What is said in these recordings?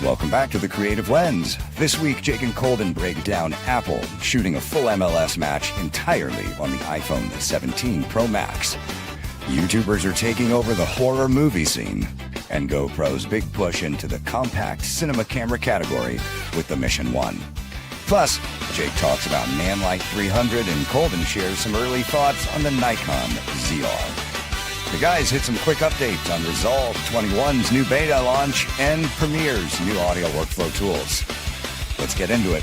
Welcome back to The Creative Lens. This week, Jake and Colden break down Apple shooting a full MLS match entirely on the iPhone 17 Pro Max. YouTubers are taking over the horror movie scene, and GoPro's big push into the compact cinema camera category with the Mission 1. Plus, Jake talks about Nanlite 300 and Colden shares some early thoughts on the Nikon ZR. The guys hit some quick updates on Resolve 21's new beta launch and Premiere's new audio workflow tools. Let's get into it.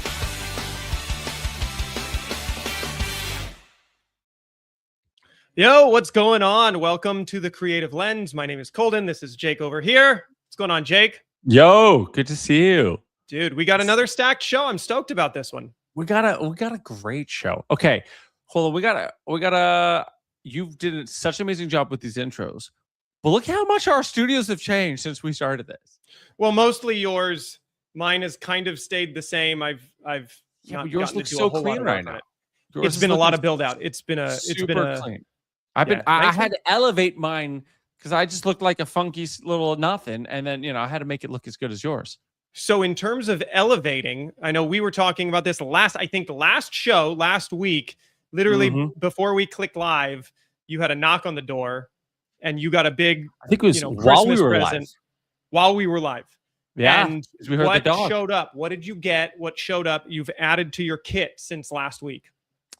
Yo, what's going on? Welcome to The Creative Lens. My name is Colden. This is Jake over here. What's going on, Jake? Yo, good to see you. Dude, we got another stacked show. I'm stoked about this one. We got a great show. Okay, hold on. We gotta. You did such an amazing job with these intros, but look how much our studios have changed since we started this. Well, mostly yours. Mine has kind of stayed the same. I've Yeah, but yours looks so clean right now. It's been a lot of build out. It's been a clean. I had to elevate mine because I just looked like a funky little nothing, and then I had to make it look as good as yours. So in terms of elevating, I know we were talking about this last week. Literally before we clicked live, you had a knock on the door and you got a big, I think it was while we were live. While we were live. Yeah. And we heard what the dog. showed up? What did you get? What showed up? You've added to your kit since last week.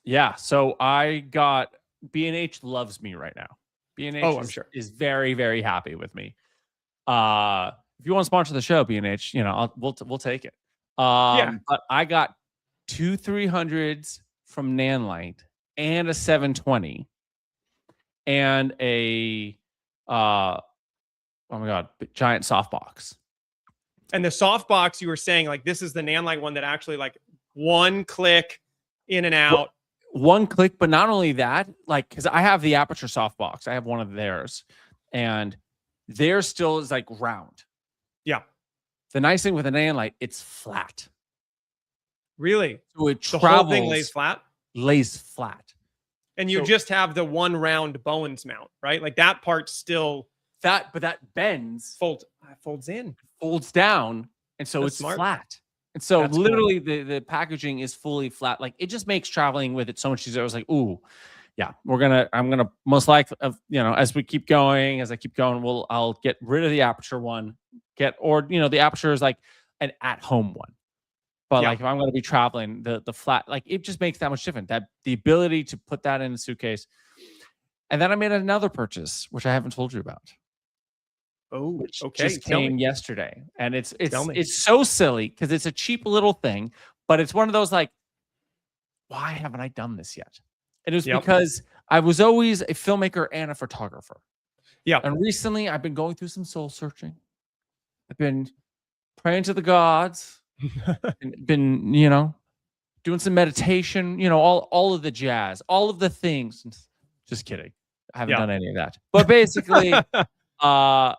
Yeah. So I got B&H loves me right now. B&H I'm sure is very, very happy with me. If you want to sponsor the show, B&H, we'll take it. But I got two 300s from Nanlite and a 720 and a oh my god, giant softbox. And the softbox, you were saying like this is the Nanlite one that actually like one click in and out. One click, but not only that, like because I have the aperture softbox, I have one of theirs, and theirs still is like round. Yeah. The nice thing with an Nanlite, it's flat. Really? So it the whole thing lays flat? Lays flat. And you just have the one round Bowens mount, right? Like that part's still... But that bends. Folds in. Folds down. And so it's smart. flat. And so That's literally the packaging is fully flat. Like it just makes traveling with it so much easier. I was like, ooh, yeah, I'm going to most likely, as I keep going, I'll get rid of the aperture one. The aperture is like an at-home one. But like if I'm going to be traveling, the flat, like it just makes that much different. That the ability to put that in a suitcase. And then I made another purchase, which I haven't told you about. Oh, which okay. just came yesterday. And it's so silly because it's a cheap little thing, but it's one of those like, why haven't I done this yet? And it was because I was always a filmmaker and a photographer. Yeah. And recently I've been going through some soul searching. I've been praying to the gods. been doing some meditation, all of the jazz, all of the things. Just kidding, I haven't done any of that, but basically I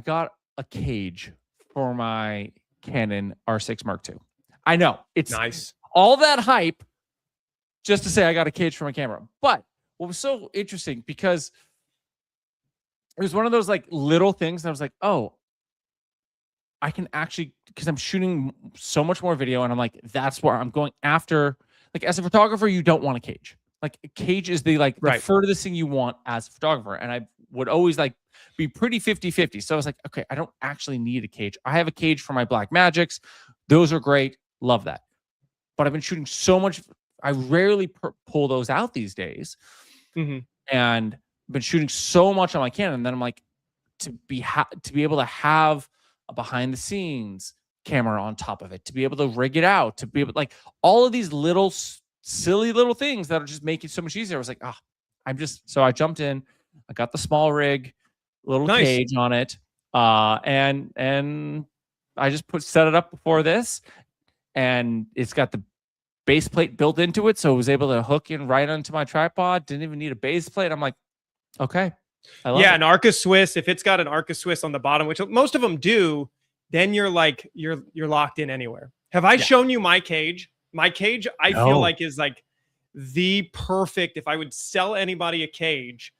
got a cage for my Canon R6 Mark II. I know it's nice, all that hype just to say I got a cage for my camera. But what was so interesting, because it was one of those like little things that I was like, oh, I can actually, because I'm shooting so much more video, and I'm like, that's where I'm going after. Like as a photographer, you don't want a cage. Like a cage is the furthest thing you want as a photographer. And I would always like be pretty 50-50. So I was like, okay, I don't actually need a cage. I have a cage for my Black Magics. Those are great. Love that. But I've been shooting so much. I rarely pull those out these days. And I've been shooting so much on my Canon. And then I'm like, to be able to have a behind the scenes camera on top of it, to be able to rig it out, to be able like all of these little silly little things that are just make it so much easier. I was like, so I jumped in, I got the small rig, little cage on it. And I just set it up before this, and it's got the base plate built into it. So it was able to hook in right onto my tripod. Didn't even need a base plate. I'm like, okay. An Arca Swiss. If it's got an Arca Swiss on the bottom, which most of them do, then you're like you're locked in anywhere. Have I shown you my cage? My cage, I feel like is like the perfect. If I would sell anybody a cage,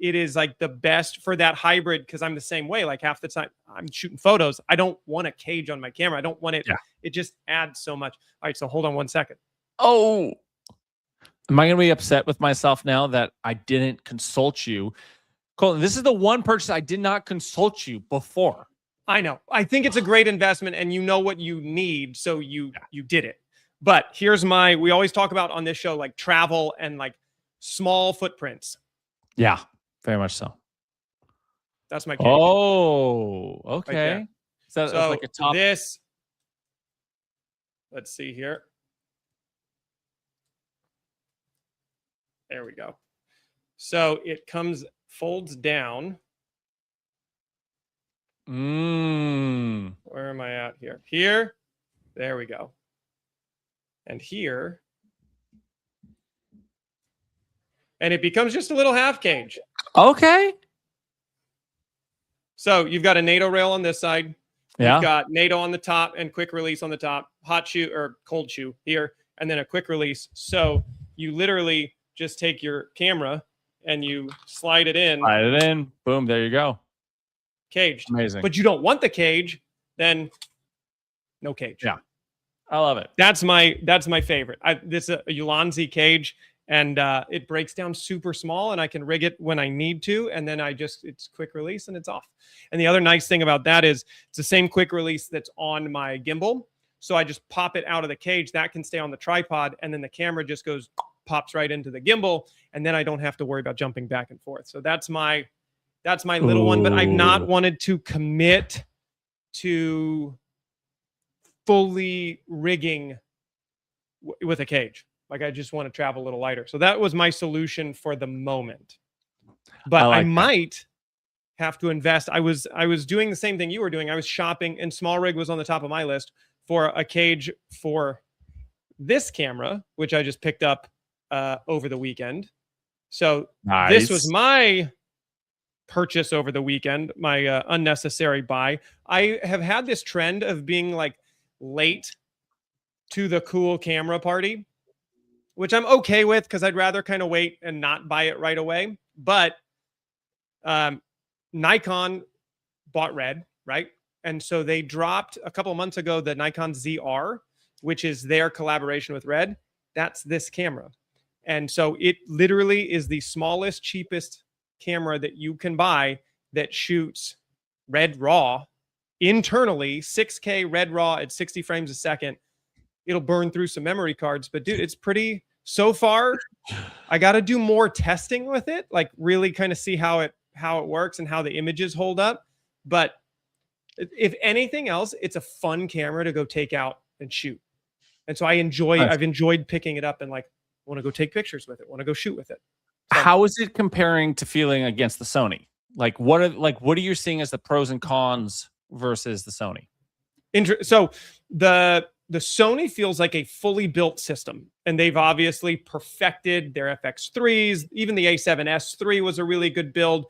it is like the best for that hybrid, because I'm the same way. Like half the time I'm shooting photos, I don't want a cage on my camera. I don't want it. Yeah. It just adds so much. All right, so hold on 1 second. Oh, am I going to be upset with myself now that I didn't consult you? Colden, this is the one purchase I did not consult you before. I know. I think it's a great investment, and you know what you need, so you did it. But here's we always talk about on this show, like travel and like small footprints. Yeah, very much so. That's my cage. Oh, okay. Right, so that's like a top. This, let's see here. There we go. So it folds down. Where am I at here? Here. There we go. And here. And it becomes just a little half cage. Okay. So you've got a NATO rail on this side. Yeah. You've got NATO on the top and quick release on the top. Hot shoe or cold shoe here. And then a quick release. So you literally just take your camera and you slide it in. Slide it in. Boom. There you go. Caged. Amazing. But you don't want the cage, then no cage. Yeah. I love it. That's my favorite. This is a Ulanzi cage, and it breaks down super small, and I can rig it when I need to, and then it's quick release and it's off. And the other nice thing about that is it's the same quick release that's on my gimbal. So I just pop it out of the cage. That can stay on the tripod, and then the camera just pops right into the gimbal, and then I don't have to worry about jumping back and forth. So that's my little one, but I've not wanted to commit to fully rigging with a cage. Like I just want to travel a little lighter. So that was my solution for the moment. But I might have to invest. I was doing the same thing you were doing. I was shopping, and small rig was on the top of my list for a cage for this camera, which I just picked up over the weekend. So This was my purchase over the weekend, my unnecessary buy. I have had this trend of being like late to the cool camera party, which I'm okay with because I'd rather kind of wait and not buy it right away. But Nikon bought Red, right? And so they dropped a couple months ago the Nikon ZR, which is their collaboration with Red. That's this camera. And so it literally is the smallest, cheapest camera that you can buy that shoots Red RAW internally, 6K Red RAW at 60 frames a second. It'll burn through some memory cards, but dude, it's pretty. So far, I got to do more testing with it, like really kind of see how it works and how the images hold up. But if anything else, it's a fun camera to go take out and shoot. And so I've enjoyed picking it up and like want to go take pictures with it, want to go shoot with it. So, how is it comparing to feeling against the Sony? Like what are you seeing as the pros and cons versus the Sony? So the Sony feels like a fully built system, and they've obviously perfected their FX3s. Even the A7S III was a really good build.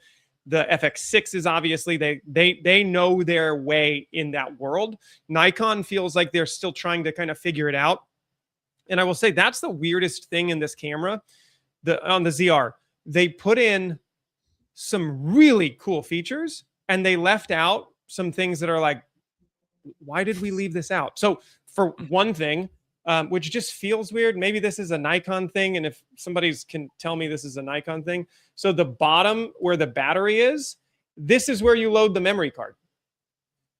The FX6 is obviously they know their way in that world. Nikon feels like they're still trying to kind of figure it out. And I will say that's the weirdest thing in this camera. On the ZR, they put in some really cool features, and they left out some things that are like, why did we leave this out? So for one thing, which just feels weird, maybe this is a Nikon thing, and if somebody can tell me this is a Nikon thing. So the bottom where the battery is, this is where you load the memory card.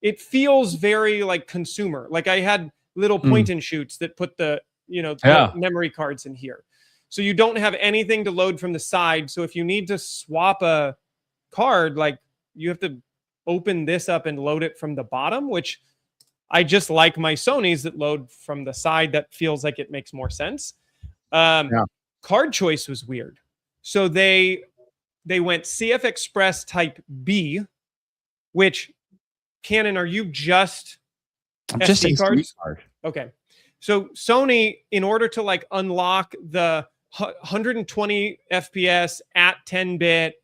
It feels very like consumer. Like I had little point and shoots that put the memory cards in here. So you don't have anything to load from the side. So if you need to swap a card, like you have to open this up and load it from the bottom, which I just like my Sonys that load from the side. That feels like it makes more sense. Card choice was weird. So they went CF Express Type B, which Canon, are you just SD cards? Okay. So Sony, in order to like unlock the 120 FPS at 10-bit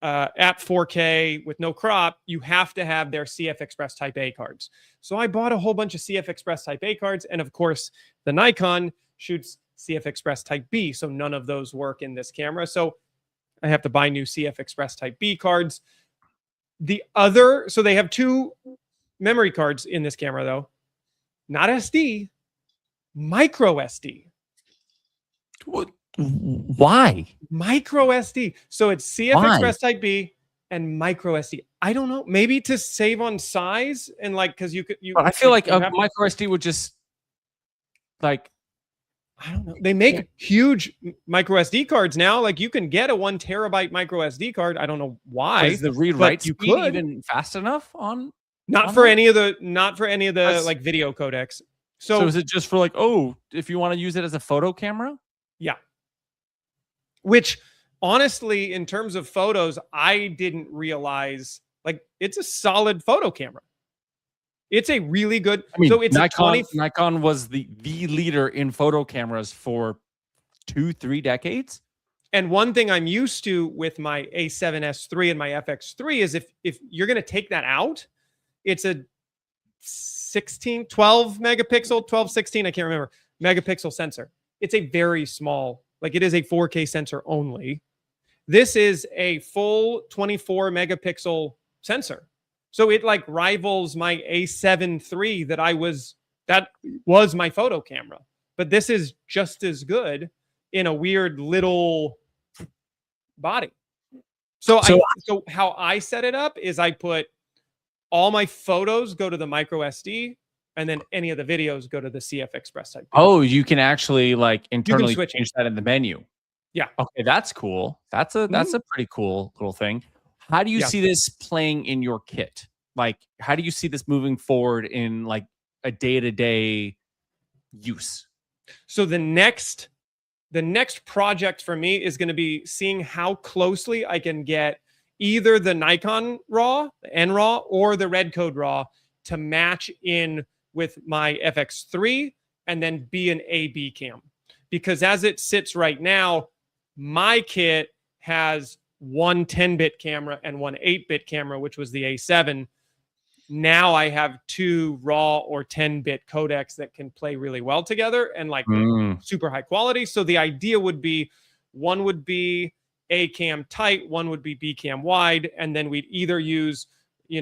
at 4K with no crop, you have to have their CF Express Type A cards. So I bought a whole bunch of CF Express Type A cards, and of course, the Nikon shoots CF Express Type B, so none of those work in this camera. So I have to buy new CF Express Type B cards. So they have 2 memory cards in this camera though. Not SD, micro SD. Why? Micro SD. So it's CF Express Type B and micro SD. I don't know. Maybe to save on size and like because you could. But I feel like a micro SD would just like. I don't know. They make huge micro SD cards now. Like you can get a 1 terabyte micro SD card. I don't know why. Is the read write speed even fast enough on? Not for any of the like video codecs. So is it just for like, oh, if you want to use it as a photo camera? Yeah. Which honestly, in terms of photos, I didn't realize like it's a solid photo camera. It's a really good. I mean, so it's Nikon was the leader in photo cameras for 2-3 decades. And one thing I'm used to with my A7S III and my FX3 is if you're going to take that out, it's a 12 megapixel, 12, 16, I can't remember, megapixel sensor. It's a very small, like it is a 4K sensor only. This is a full 24 megapixel sensor. So it like rivals my A7 III that was my photo camera. But this is just as good in a weird little body. So how I set it up is I put all my photos go to the micro SD, and then any of the videos go to the CF Express Type B. Oh, you can actually like internally change that in the menu. Yeah. Okay, that's cool. That's a pretty cool little thing. How do you see this playing in your kit? Like, how do you see this moving forward in like a day-to-day use? So the next project for me is going to be seeing how closely I can get either the Nikon RAW, the NRAW, or the Red Code RAW to match in with my FX3 and then be an AB cam. Because as it sits right now, my kit has one 10-bit camera and one 8-bit camera, which was the A7. Now I have 2 RAW or 10-bit codecs that can play really well together and like super high quality. So the idea would be one would be A cam tight, one would be B cam wide, and then we'd either use,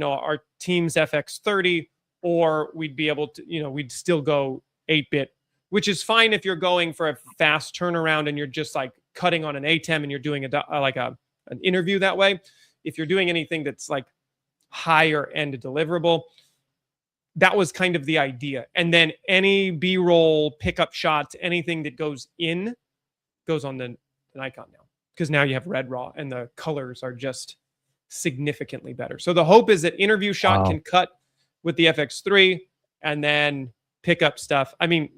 our team's FX30, or we'd be able to, we'd still go 8-bit, which is fine if you're going for a fast turnaround and you're just like cutting on an ATEM and you're doing an interview that way. If you're doing anything that's like higher end deliverable, that was kind of the idea. And then any B-roll pickup shots, anything that goes on the Nikon now, because now you have red raw and the colors are just significantly better. So the hope is that interview shot can cut with the FX3 and then pick up stuff. I mean,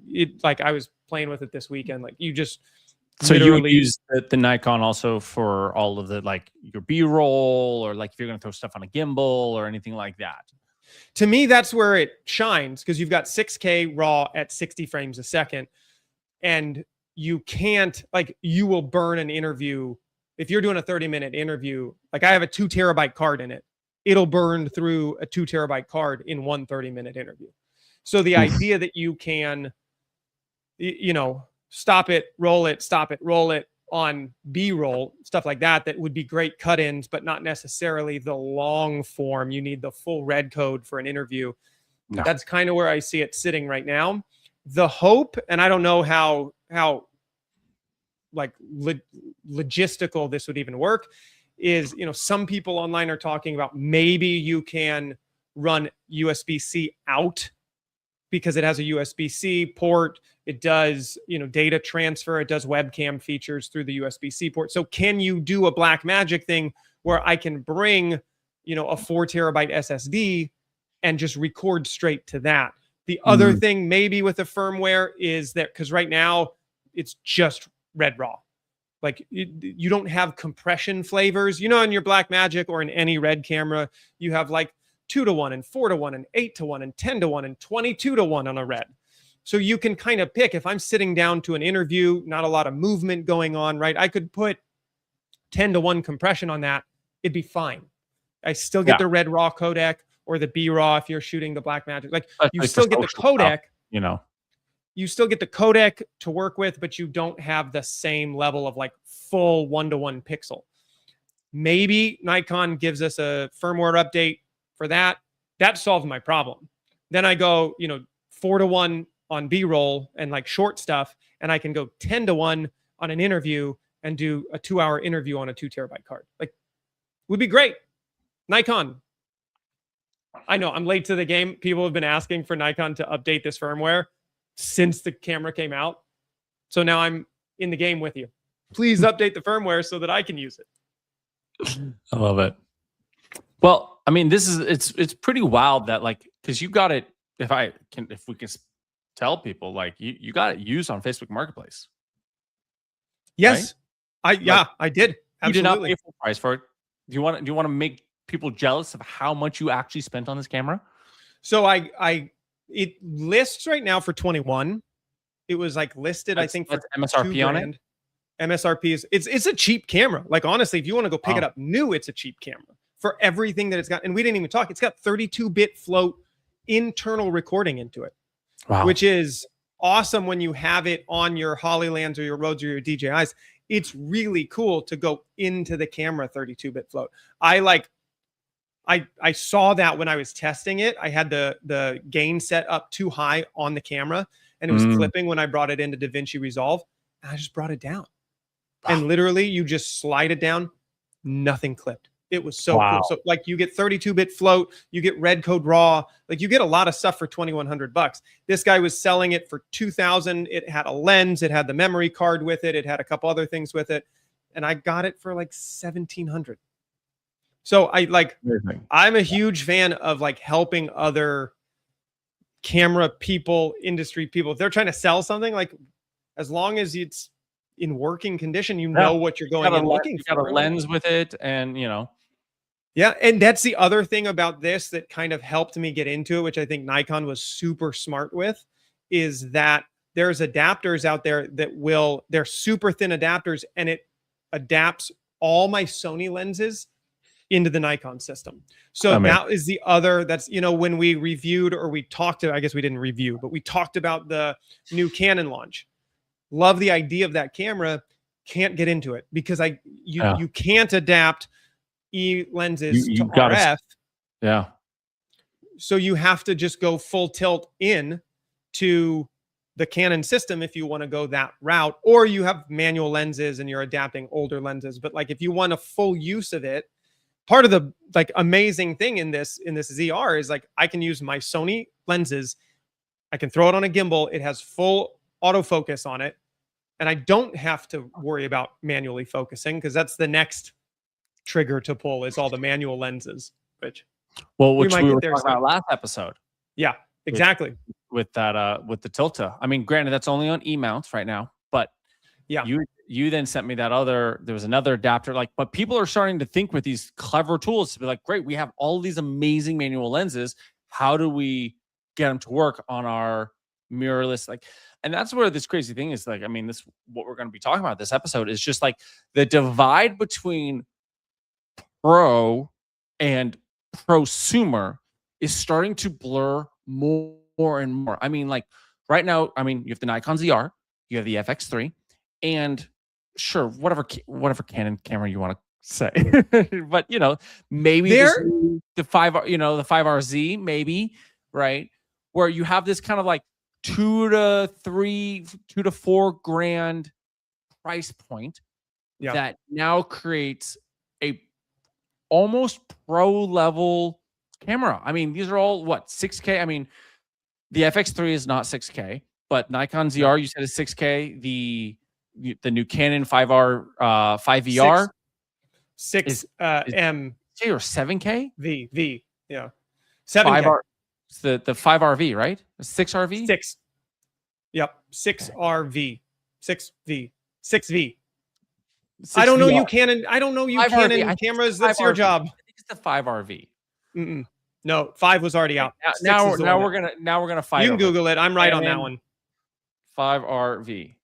like I was playing with it this weekend, like you just so you would use the Nikon also for all of the like your B-roll, or like if you're going to throw stuff on a gimbal or anything like that. To me, that's where it shines, because you've got 6K RAW at 60 frames a second, and you can't, like, you will burn an interview. If you're doing a 30-minute interview, like I have a 2 terabyte card in it, it'll burn through a 2 terabyte card in one 30-minute interview. So the idea that you can, stop it, roll it on B-roll, stuff like that, that would be great cut-ins, but not necessarily the long form. You need the full red code for an interview. No. That's kind of where I see it sitting right now. The hope, and I don't know how like logistical this would even work, is, some people online are talking about maybe you can run USB-C out because it has a USB-C port. It does, data transfer. It does webcam features through the USB-C port. So can you do a Blackmagic thing where I can bring, a 4 terabyte SSD and just record straight to that? The other thing maybe with the firmware is that, because right now it's just red raw. Like you don't have compression flavors, in your Blackmagic or in any red camera, you have like 2-to-1 and 4-to-1 and 8-to-1 and 10-to-1 and 22-to-1 on a red. So you can kind of pick, if I'm sitting down to an interview, not a lot of movement going on, right? I could put 10-to-1 compression on that. It'd be fine. I still get the red raw codec or the B raw if you're shooting the Blackmagic. Like you still get the codec, you still get the codec to work with, but you don't have the same level of like full 1-to-1 pixel. Maybe Nikon gives us a firmware update for that. That solves my problem. Then I go, 4-to-1 on B-roll and like short stuff, and I can go 10-to-1 on an interview and do a 2-hour interview on a 2 terabyte card. Like, would be great. Nikon. I know I'm late to the game. People have been asking for Nikon to update this firmware since the camera came out. So now I'm in the game with you. Please update the firmware so that I can use it. I love it. Well, I mean, it's pretty wild that like, because you got it. If we can tell people, like you got it used on Facebook Marketplace. Yes, right? I did. Absolutely. You did not pay full price for it. Do you want to make people jealous of how much you actually spent on this camera? So it lists right now for 21. It was like listed, I think, for MSRP on it. MSRP is it's a cheap camera. Like, honestly, if you want to go pick it up new, it's a cheap camera for everything that it's got. And we didn't even talk. It's got 32-bit float internal recording into it, which is awesome when you have it on your Hollylands or your Rodes or your DJIs. It's really cool to go into the camera 32-bit float. I saw that when I was testing it. I had the gain set up too high on the camera, and it was clipping when I brought it into DaVinci Resolve. And I just brought it down. And literally, you just slide it down, nothing clipped. It was so cool. So like, you get 32-bit float, you get red code raw, like you get a lot of stuff for $2,100. This guy was selling it for $2,000. It had a lens, it had the memory card with it, it had a couple other things with it, and I got it for like $1,700. So I'm a huge fan of like helping other camera people, industry people. If they're trying to sell something, like, as long as it's in working condition, you know what you're going and looking for. You got a lens with it, and Yeah, and that's the other thing about this that kind of helped me get into it, which I think Nikon was super smart with, is that there's adapters out there that they're super thin adapters, and it adapts all my Sony lenses into the Nikon system. So that is the other, that's, when we reviewed, or we talked to, I guess we didn't review, but we talked about the new Canon launch. Love the idea of that camera. Can't get into it because you can't adapt lenses to RF. Yeah. So you have to just go full tilt in to the Canon system if you want to go that route, or you have manual lenses and you're adapting older lenses. But like, if you want a full use of it, part of the like amazing thing in this ZR is like, I can use my Sony lenses. I can throw it on a gimbal. It has full autofocus on it, and I don't have to worry about manually focusing, because that's the next trigger to pull, is all the manual lenses, which we were talking about last episode. Yeah, exactly. With that with the Tilta. I mean, granted, that's only on E-mounts right now, but yeah, you then sent me that there was another adapter. Like, but people are starting to think with these clever tools to be like, great, we have all these amazing manual lenses. How do we get them to work on our mirrorless? Like, and that's where this crazy thing is. Like, I mean, what we're going to be talking about this episode is just like the divide between pro and prosumer is starting to blur more and more. I mean, like right now, I mean, you have the Nikon ZR, you have the FX3, and sure, whatever Canon camera you want to say, but maybe the 5R, the 5RZ, maybe, right? Where you have this kind of like $2 to $4 grand price point that now creates a almost pro level camera. I mean, these are all 6K. I mean, the FX3 is not 6K, but Nikon ZR you said is 6K. The new Canon 5R 5VR 6 M or 7K V yeah 7K. 5R, it's the 5RV, right? 6RV? 6. Yep. 6RV. 6V. 6V. I don't know you Canon. I don't know you Canon cameras. That's your job. I think it's the 5RV. No, 5 was already out. Now we're gonna fight. You can Google it. I'm right on that one. 5RV.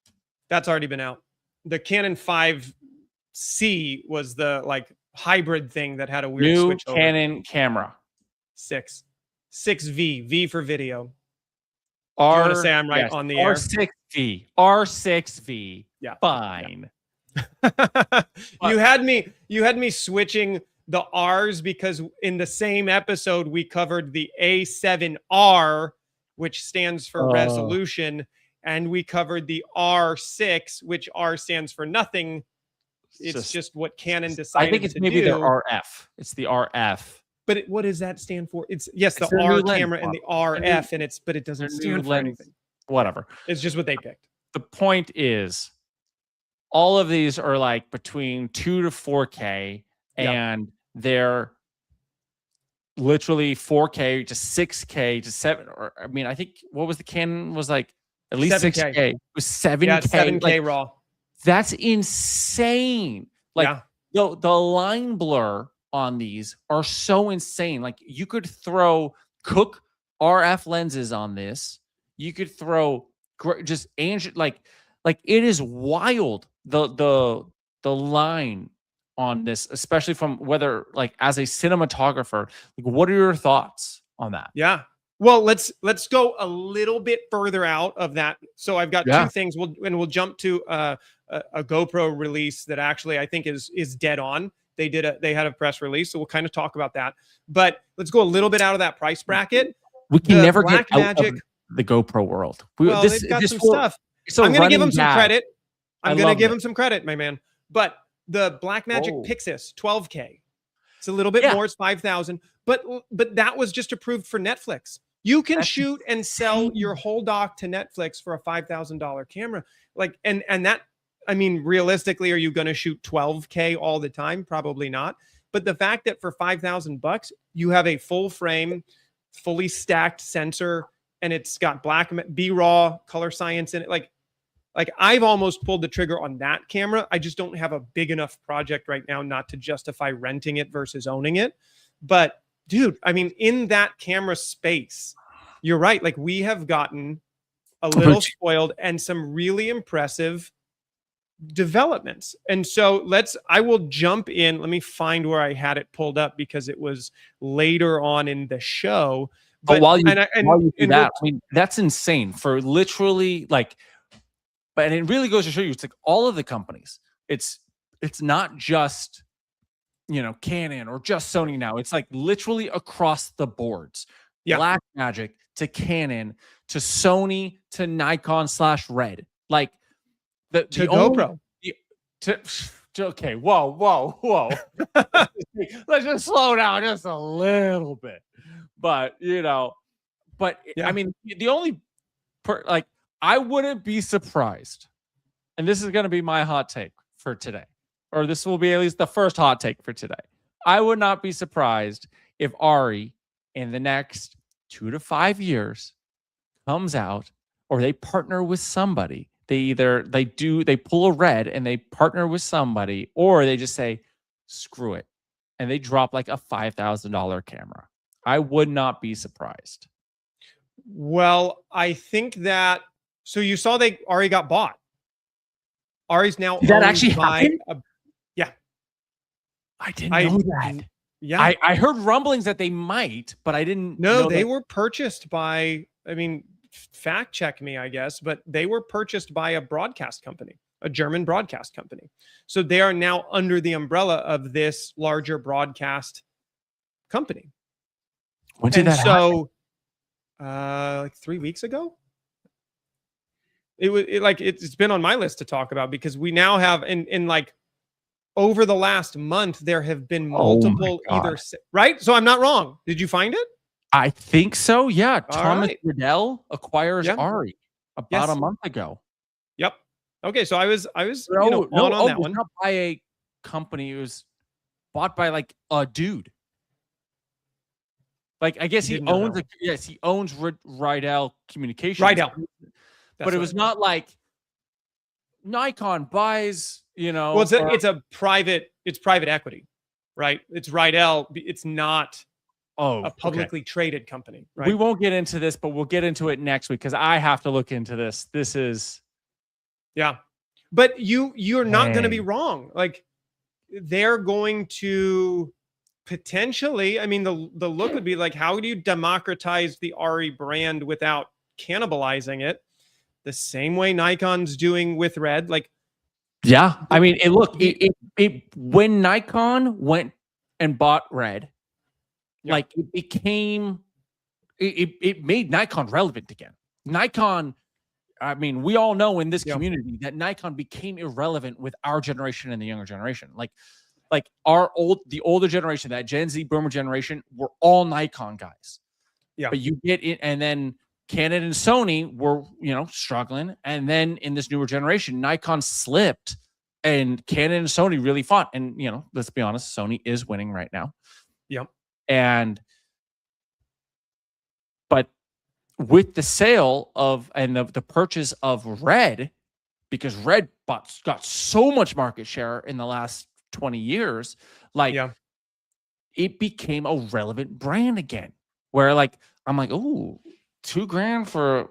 That's already been out. The Canon 5C was the like hybrid thing that had a weird switch over. Canon camera. 6V. V for video. Do you want to say I'm right on the air? R6V. R6V. Yeah. Fine. You had me switching the R's because in the same episode we covered the A7R, which stands for resolution, and we covered the R6, which R stands for nothing. It's just what Canon decided. I think it's maybe their RF. It's the RF. But what does that stand for? It's the their R new lens camera and the RF, and it doesn't stand for anything. Whatever. It's just what they picked. The point is, all of these are like between 2 to 4K, and they're literally 4K to 6K to 7. Or I mean, I think what was the Canon was like at least 7K. 6K. It was 7K. Yeah, 7K like, raw. That's insane. Like the line blur on these are so insane. Like you could throw Cook RF lenses on this. You could throw just like it is wild. The line on this, especially from whether like as a cinematographer, like what are your thoughts on that? Yeah. Well, let's go a little bit further out of that. So I've got two things. We'll jump to a GoPro release that actually I think is dead on. They had a press release, so we'll kind of talk about that. But let's go a little bit out of that price bracket. We can never get out of the GoPro world. They've got some stuff. I'm going to give them some credit. I'm going to give them some credit, my man. But the Blackmagic Pixis 12K, it's a little bit more. It's 5,000. But that was just approved for Netflix. You can shoot and sell your whole dock to Netflix for a $5,000 camera. Like, and that, I mean, realistically, are you going to shoot 12K all the time? Probably not. But the fact that for $5,000, you have a full frame, fully stacked sensor, and it's got black B-raw color science in it. Like I've almost pulled the trigger on that camera. I just don't have a big enough project right now not to justify renting it versus owning it. But dude, I mean, in that camera space, you're right. Like we have gotten a little spoiled and some really impressive developments. And so I will jump in. Let me find where I had it pulled up because it was later on in the show. But while you do that, I mean, that's insane for literally like, but it really goes to show you, it's like all of the companies, it's not just, Canon or just Sony now. It's like literally across the boards. Yeah. Blackmagic to Canon to Sony to Nikon /Red. Like the GoPro. Okay, whoa. Let's just slow down just a little bit. But I mean, the only I wouldn't be surprised, and this is going to be my hot take for today, or this will be at least the first hot take for today. I would not be surprised if Ari in the next 2 to 5 years comes out, or they partner with somebody. They pull a Red and they partner with somebody, or they just say, screw it. And they drop like a $5,000 camera. I would not be surprised. Well, I think that, so you saw they already got bought. Ari's now Did that actually happen? Yeah. I didn't know that. Yeah. I heard rumblings that they might, but I didn't know they were purchased by, I mean, fact check me, I guess, but they were purchased by a broadcast company, a German broadcast company. So they are now under the umbrella of this larger broadcast company. When did that happen? Like 3 weeks ago. It's been on my list to talk about because we now have in like over the last month there have been multiple right. So I'm not wrong. Did you find it? I think so. Yeah. Thomas Riddell acquires Ari about a month ago. Yep. Okay. So I was on that one. Not by a company. It was bought by like a dude. Like I guess he owns Riddell Communications. Riddell. But it was not like Nikon buys, Well, it's private equity, right? It's Riddell. It's not a publicly traded company, right? We won't get into this, but we'll get into it next week because I have to look into this. This is, but you're not going to be wrong. Like they're going to potentially. I mean, the look would be like, how do you democratize the Ari brand without cannibalizing it? The same way Nikon's doing with Red, like Yeah, I mean, when Nikon went and bought Red, like it became, it made Nikon relevant again. Nikon, I mean, we all know in this community that Nikon became irrelevant with our generation and the younger generation. Like the older generation, that Gen Z boomer generation, were all Nikon guys. Yeah, but you get it, and then Canon and Sony were, struggling. And then in this newer generation, Nikon slipped and Canon and Sony really fought. And, let's be honest, Sony is winning right now. Yep. But with the sale of, and the purchase of Red, because Red got so much market share in the last 20 years, it became a relevant brand again, where I'm like, oh, $2,000 for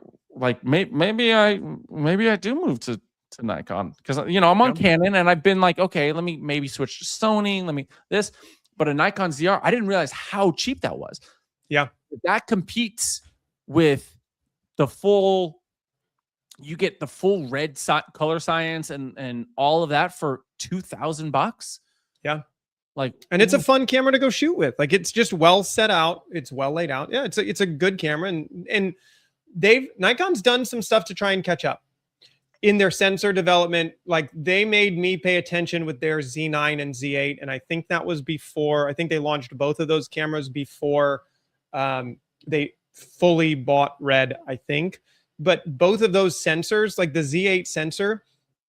maybe I do move to Nikon, because I'm on Canon and I've been like, okay, let me maybe switch to Sony, but a Nikon ZR, I didn't realize how cheap that was. Yeah, that competes with the full. You get the full red color science and all of that for $2,000. Yeah. And it's a fun camera to go shoot with. It's just well set out. It's well laid out. Yeah. It's a good camera. And Nikon's done some stuff to try and catch up in their sensor development. They made me pay attention with their Z9 and Z8. And I think that was before, I think they launched both of those cameras before they fully bought Red, I think. But both of those sensors, the Z8 sensor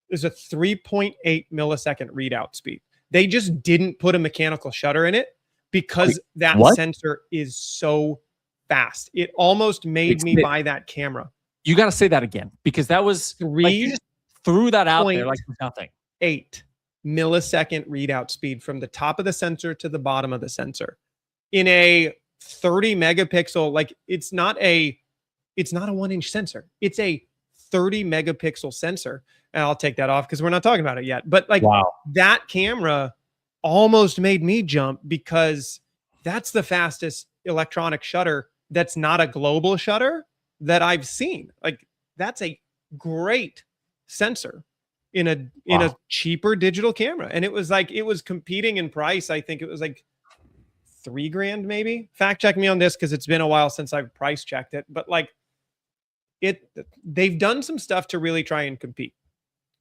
is a 3.8 millisecond readout speed. They just didn't put a mechanical shutter in it because that sensor is so fast. It almost made me buy that camera. You got to say that again, because that was you just threw that out there like nothing. 8 millisecond readout speed from the top of the sensor to the bottom of the sensor in a 30 megapixel. It's not a 1-inch sensor. It's a 30 megapixel sensor. And I'll take that off because we're not talking about it yet. But that camera almost made me jump, because that's the fastest electronic shutter that's not a global shutter that I've seen. That's a great sensor in a cheaper digital camera. And it was competing in price. I think it was $3,000 maybe. Fact check me on this, because it's been a while since I've price checked it. But they've done some stuff to really try and compete.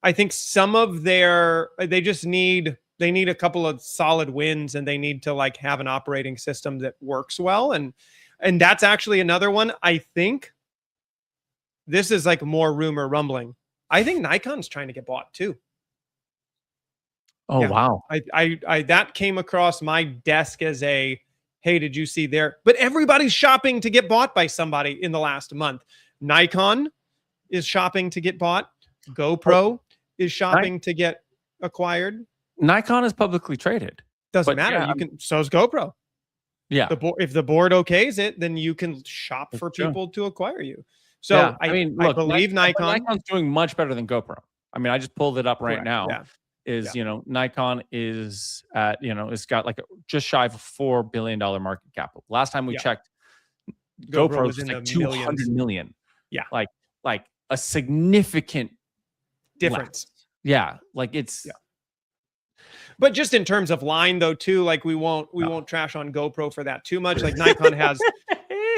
I think some of they need a couple of solid wins, and they need to have an operating system that works well. And that's actually another one. I think this is more rumor rumbling. I think Nikon's trying to get bought too. Oh, yeah. Wow. I that came across my desk as hey, did you see there? But everybody's shopping to get bought by somebody in the last month. Nikon is shopping to get bought. GoPro is shopping to get acquired. Nikon is publicly traded. Doesn't matter. Yeah, so is GoPro. Yeah. If the board okays it, then you can shop for people to acquire you. So yeah. I believe Nikon's doing much better than GoPro. I mean, I just pulled it up right now. Yeah. Nikon is at, it's got just shy of a $4 billion market cap. Last time we checked, GoPro was in 200 million. Yeah. Like a significant difference. Yeah. It's. Yeah. But just in terms of line though, too, we won't trash on GoPro for that too much. Nikon has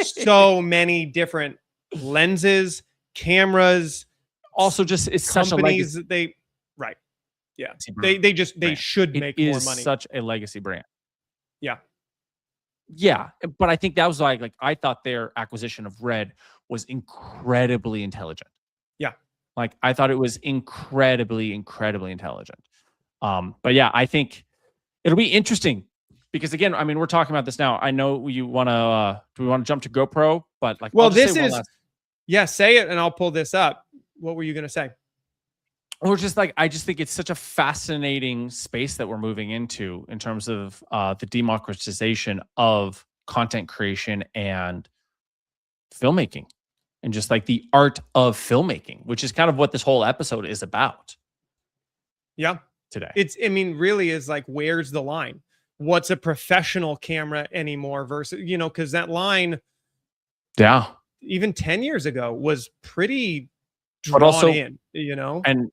so many different lenses, cameras. Also, just it's such a legacy. Yeah. They should make more money. Such a legacy brand. Yeah. Yeah. But I think that was I thought their acquisition of Red was incredibly intelligent. Yeah. I thought it was incredibly intelligent. But yeah, I think it'll be interesting, because again, I mean, we're talking about this now. I know you want to, do we want to jump to GoPro? But say it and I'll pull this up. What were you going to say? Or just I just think it's such a fascinating space that we're moving into in terms of the democratization of content creation and filmmaking, and just the art of filmmaking, which is kind of what this whole episode is about. Yeah. Today. Really is where's the line? What's a professional camera anymore versus, because that line, yeah, even 10 years ago was pretty drawn also, in, you know. And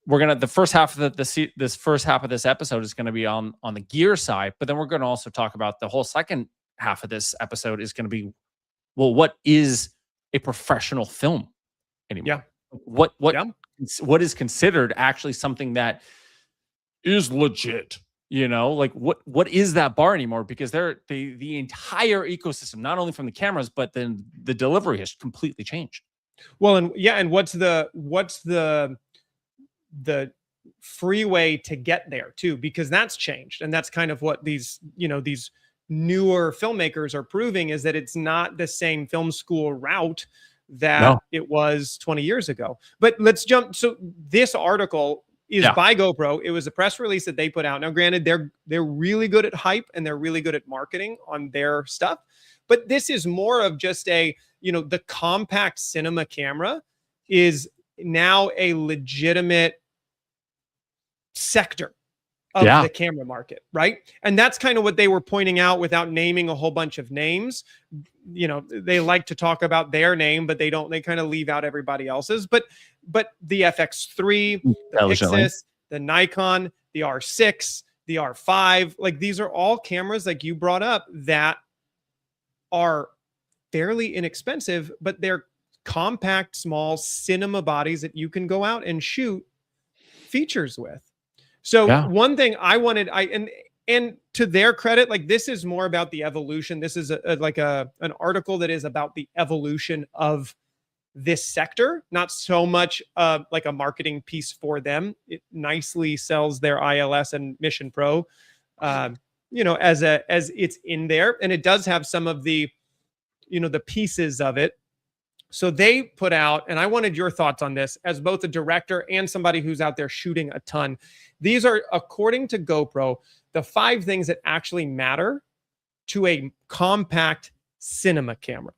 we're gonna the first half of this first half of this episode is gonna be on the gear side, but then we're gonna also talk about the whole second half of this episode is gonna be, well, what is a professional film anymore? Yeah. What is considered actually something that is legit? Like what is that bar anymore? Because the entire ecosystem, not only from the cameras, but then the delivery has completely changed. Well, and what's the freeway to get there too? Because that's changed, and that's kind of what these newer filmmakers are proving, is that it's not the same film school route that it was 20 years ago. But let's jump. So this article is by GoPro. It was a press release that they put out. Now, granted, they're really good at hype and they're really good at marketing on their stuff, but this is more of just the compact cinema camera is now a legitimate sector of the camera market, right? And that's kind of what they were pointing out without naming a whole bunch of names. They like to talk about their name, but they kind of leave out everybody else's. But the FX3, the Pixis, the Nikon, the R6, the R5, like these are all cameras like you brought up that are fairly inexpensive, but they're compact, small cinema bodies that you can go out and shoot features with. So one thing I wanted, and to their credit, like this is more about the evolution. This is an article that is about the evolution of this sector, not so much like a marketing piece for them. It nicely sells their ILS and Mission Pro, as it's in there, and it does have some of the, the pieces of it. So they put out, and I wanted your thoughts on this as both a director and somebody who's out there shooting a ton. These are, according to GoPro, the 5 things that actually matter to a compact cinema camera.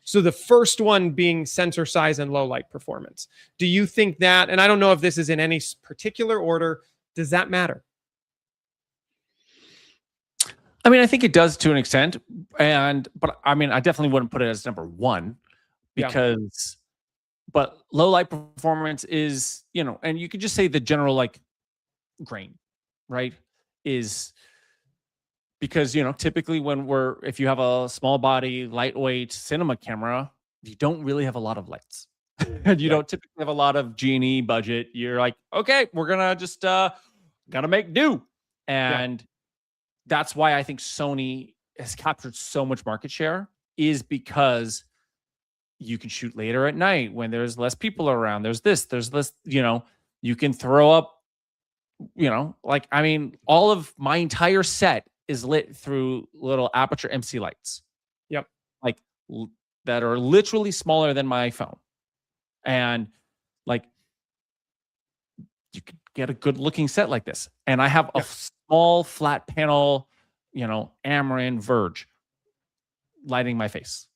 So the first one being sensor size and low light performance. Do you think that, and I don't know if this is in any particular order, does that matter? I mean, I think it does to an extent, but I mean, I definitely wouldn't put it as number 1. Because, but low light performance is, and you could just say the general like grain, right? Is because, typically if you have a small body, lightweight cinema camera, you don't really have a lot of lights and you don't typically have a lot of G&E budget. You're like, okay, we're going to just, gotta make do. And that's why I think Sony has captured so much market share, is because you can shoot later at night when there's less people around. There's less, you can throw up, like, I mean, all of my entire set is lit through little aperture MC lights. Yep. Like that are literally smaller than my phone. And like, you could get a good looking set like this. And I have a small flat panel, Amaran Verge lighting my face.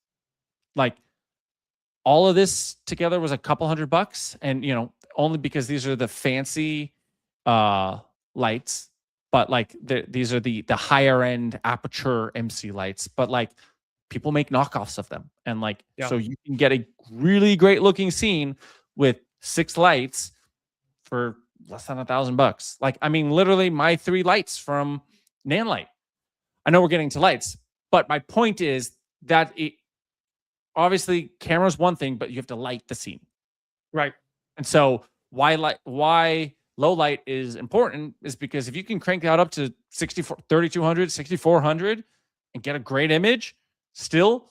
Like, all of this together was a couple $100, and only because these are the fancy lights, but like these are the higher end aperture MC lights, but like people make knockoffs of them, and like so you can get a really great looking scene with 6 lights for less than $1,000. Like, I mean, literally my 3 lights from Nanlite. I know we're getting to lights, but my point is that obviously, camera's one thing, but you have to light the scene. Right. And so why low light is important is because if you can crank that up to 3200, 6400 and get a great image, still,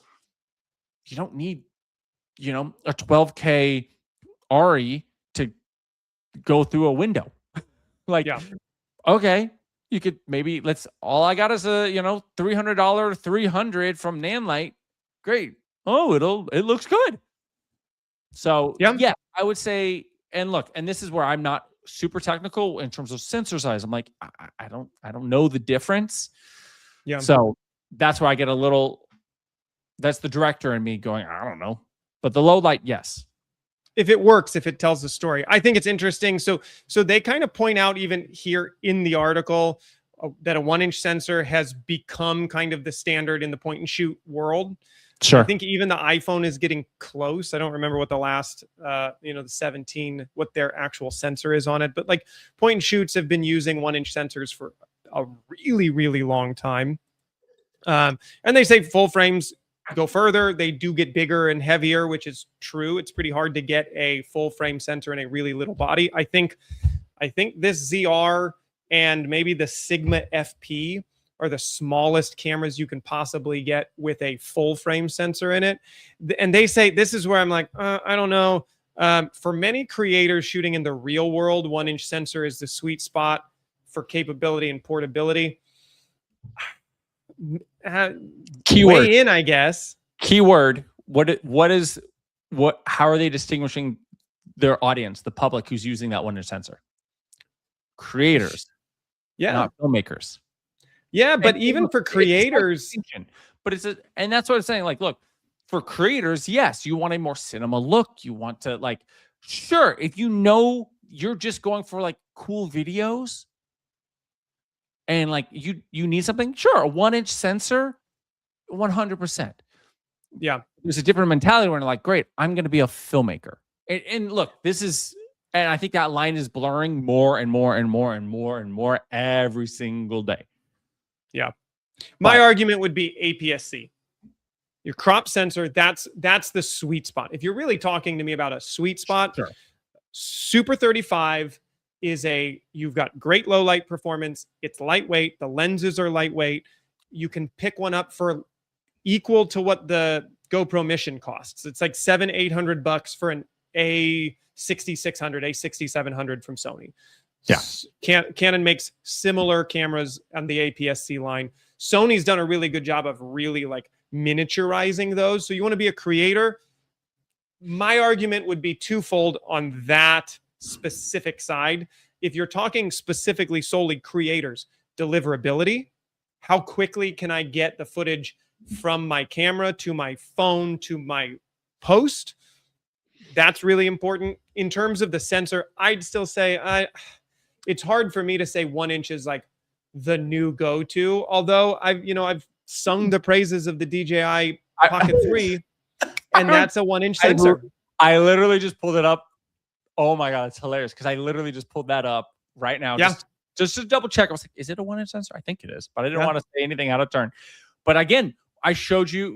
you don't need, a 12K RE to go through a window. Like, okay, you could maybe, all I got is a, $300 300 from Nanlite. Great. Oh, it looks good. So yeah, I would say, and look, and this is where I'm not super technical in terms of sensor size. I'm like, I don't know the difference. Yeah. So that's where I get a little, that's the director in me going, I don't know. But the low light, yes. If it works, if it tells the story. I think it's interesting. So they kind of point out even here in the article that a 1-inch sensor has become kind of the standard in the point and shoot world. Sure. I think even the iPhone is getting close. I don't remember what the last, the 17, what their actual sensor is on it. But like point and shoots have been using 1-inch sensors for a really, really long time. And they say full frames go further. They do get bigger and heavier, which is true. It's pretty hard to get a full frame sensor in a really little body. I think this ZR and maybe the Sigma FP are the smallest cameras you can possibly get with a full frame sensor in it. And they say, this is where I'm like, I don't know. For many creators shooting in the real world, 1-inch sensor is the sweet spot for capability and portability. Keyword. Weigh in, I guess. Keyword. How are they distinguishing their audience, the public who's using that 1-inch sensor? Creators. Yeah. Not filmmakers. Yeah, but even for creators, and that's what I'm saying. Like, look, for creators, yes, you want a more cinema look. You want to sure, if you're just going for like cool videos and like you need something, sure, a 1-inch sensor, 100%. Yeah, there's a different mentality where you're like, great, I'm going to be a filmmaker. And look, and I think that line is blurring more and more and more and more and more every single day. Yeah. My argument would be APS-C. Your crop sensor, that's the sweet spot. If you're really talking to me about a sweet spot, sure. Super 35 you've got great low light performance. It's lightweight. The lenses are lightweight. You can pick one up for equal to what the GoPro Mission costs. It's like $700-800 for an A6600, A6700 from Sony. Yeah. Canon makes similar cameras on the APS-C line. Sony's done a really good job of really like miniaturizing those. So you want to be a creator. My argument would be twofold on that specific side. If you're talking specifically solely creators, deliverability, how quickly can I get the footage from my camera to my phone to my post? That's really important. In terms of the sensor, I'd still say it's hard for me to say 1-inch is like the new go-to. Although I've sung the praises of the DJI Pocket 3, and that's a 1-inch sensor. I literally just pulled it up. Oh my God, it's hilarious because I literally just pulled that up right now. Yeah. Just to double check. I was like, is it a 1-inch sensor? I think it is, but I didn't want to say anything out of turn. But again, I showed you,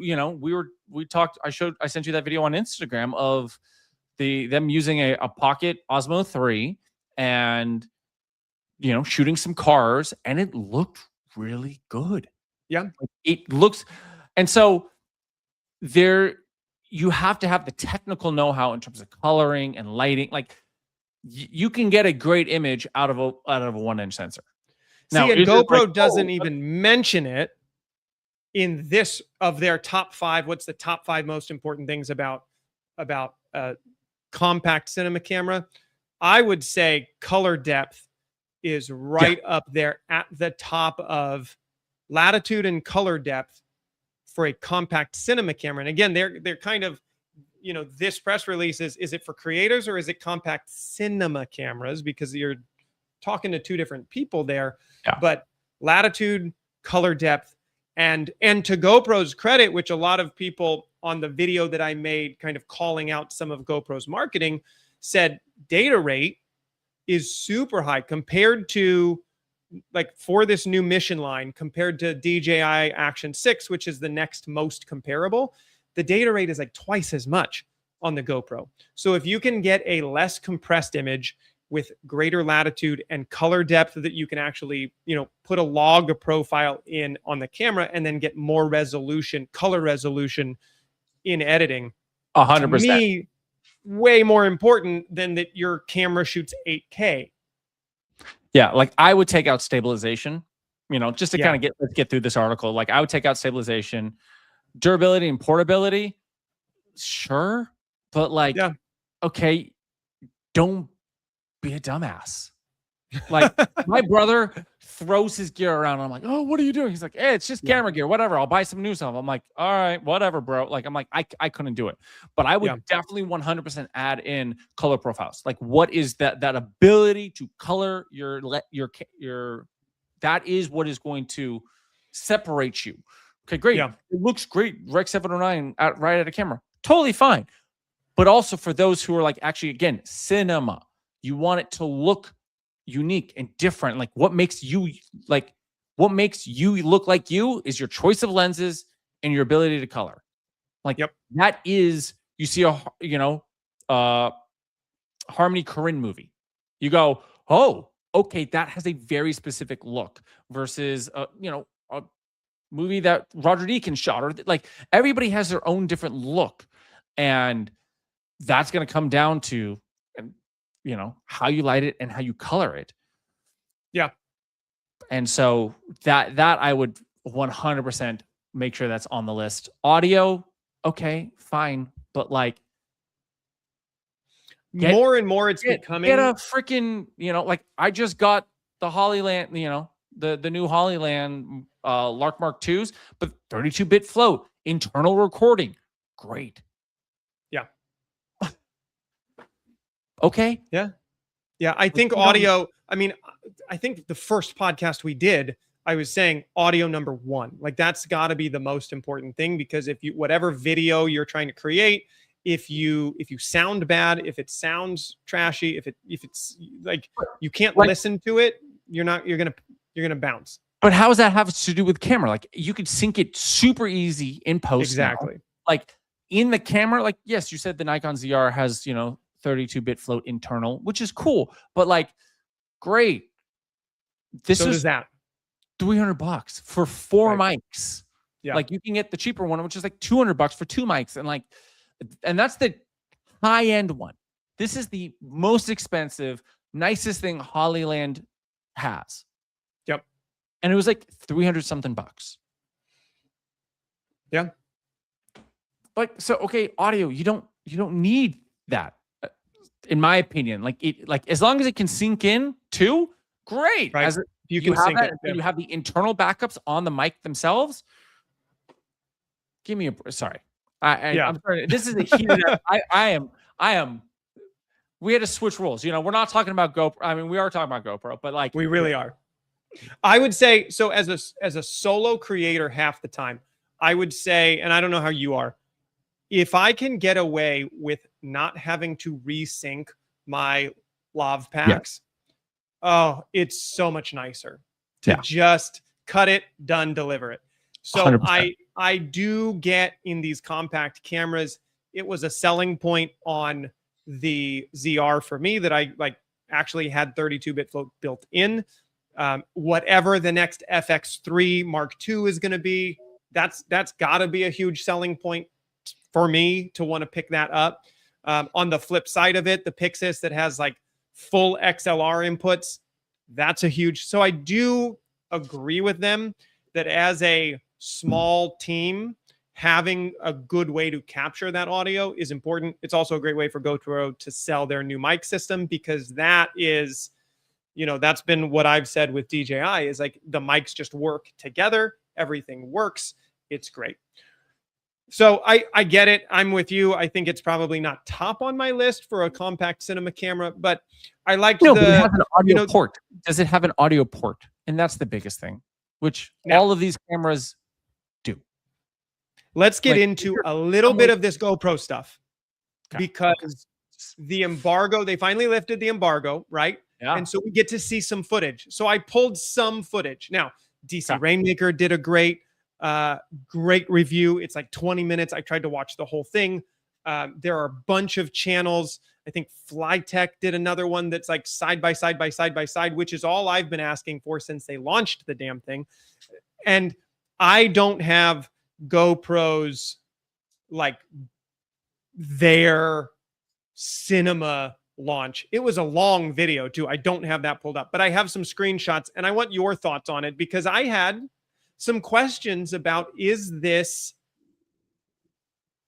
we talked, I sent you that video on Instagram of them using a Pocket Osmo 3 and shooting some cars, and it looked really good. Yeah. It looks, and so you have to have the technical know-how in terms of coloring and lighting. Like you can get a great image out of a 1-inch sensor. Now, and GoPro doesn't even mention it in this of their top 5. What's the top 5 most important things about compact cinema camera? I would say color depth is right up there at the top of latitude and color depth for a compact cinema camera. And again, they're kind of, this press release is it for creators or is it compact cinema cameras? Because you're talking to two different people there. Yeah. But latitude, color depth, and to GoPro's credit, which a lot of people on the video that I made kind of calling out some of GoPro's marketing said data rate is super high compared to, like, for this new Mission line, compared to DJI Action 6, which is the next most comparable. The data rate is like twice as much on the GoPro. So if you can get a less compressed image with greater latitude and color depth that you can actually, put a log profile in on the camera and then get more resolution, color resolution in editing, 100%. to me, way more important than that your camera shoots 8K. Yeah, like I would take out stabilization, just to kind of let's get through this article. Like I would take out stabilization, durability and portability. Sure. But okay, don't be a dumbass. Like my brother throws his gear around. And I'm like, oh, what are you doing? He's like, hey, it's just camera gear, whatever. I'll buy some new stuff. I'm like, all right, whatever, bro. Like, I'm like, I couldn't do it. But I would definitely 100% add in color profiles. Like, what is that ability to color your that is what is going to separate you. Okay, great. Yeah. It looks great. Rec 709 right at a camera. Totally fine. But also for those who are like, actually, again, cinema, you want it to look unique and different. Like what makes you look like you is your choice of lenses and your ability to color. Like that is, you see Harmony Korine movie. You go, oh, okay, that has a very specific look versus a movie that Roger Deakins shot, or like everybody has their own different look, and that's going to come down to how you light it and how you color it. Yeah. And so that I would 100% make sure that's on the list. Audio, okay, fine, but like more and more it's becoming. Get a freaking, like I just got the Hollyland, the new Hollyland Lark Mark IIs, but 32-bit float, internal recording, great. Yeah. Okay. Yeah. I think audio. I mean, I think the first podcast we did, I was saying audio number one. Like that's got to be the most important thing, because if you, whatever video you're trying to create, if you sound bad, if it sounds trashy, if it's like you can't listen to it, you're gonna bounce. But how does that have to do with camera? Like you could sync it super easy in post. Exactly. Now. Like in the camera, like yes, you said the Nikon ZR has 32-bit float internal, which is cool, but like great. This is that $300 for 4 right. mics. Yeah. Like you can get the cheaper one, which is like $200 for 2 mics, and that's the high end one. This is the most expensive, nicest thing Hollyland has. Yep. And it was like 300 something bucks. Yeah. Like, so, okay, audio, you don't need that, in my opinion. Like as long as it can sync in too, great. Right. You can sync it. Yeah. You have the internal backups on the mic themselves. Give me a, sorry. I'm sorry. This is a heated. I am. We had to switch rules. We're not talking about GoPro. I mean, we are talking about GoPro, but like we really are. I would say so as a solo creator, half the time, I would say, and I don't know how you are, if I can get away with not having to resync my lav packs, oh, it's so much nicer to just cut it, done, deliver it. So 100%. I do get in these compact cameras. It was a selling point on the ZR for me that I actually had 32-bit float built in. Whatever the next FX3 Mark II is going to be, that's got to be a huge selling point for me to want to pick that up. On the flip side of it, the Pixis that has like full XLR inputs, that's a huge. So I do agree with them that as a small team, having a good way to capture that audio is important. It's also a great way for GoPro to sell their new mic system, because that is, that's been what I've said with DJI is like the mics just work together. Everything works. It's great. So I get it. I'm with you. I think it's probably not top on my list for a compact cinema camera, but I like but it has an audio port. Does it have an audio port? And that's the biggest thing, which all of these cameras do. Let's get into a little bit of this GoPro stuff, because the embargo, they finally lifted the embargo, right? Yeah. And so we get to see some footage. So I pulled some footage. Now, DC Rainmaker did a great review. It's like 20 minutes. I tried to watch the whole thing. There are a bunch of channels. I think Flytech did another one that's like side by side, which is all I've been asking for since they launched the damn thing. And I don't have GoPro's like their cinema launch. It was a long video too. I don't have that pulled up, but I have some screenshots and I want your thoughts on it, because I had some questions about, is this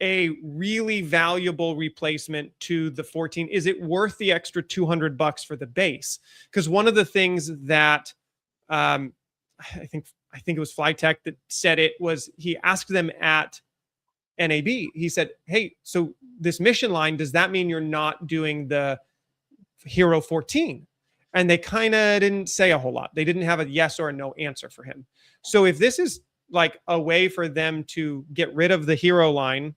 a really valuable replacement to the 14? Is it worth the extra $200 for the base? Because one of the things that I think it was Flytech that said it was, he asked them at NAB, he said, hey, so this Mission line, does that mean you're not doing the Hero 14? And they kind of didn't say a whole lot. They didn't have a yes or a no answer for him. So if this is like a way for them to get rid of the Hero line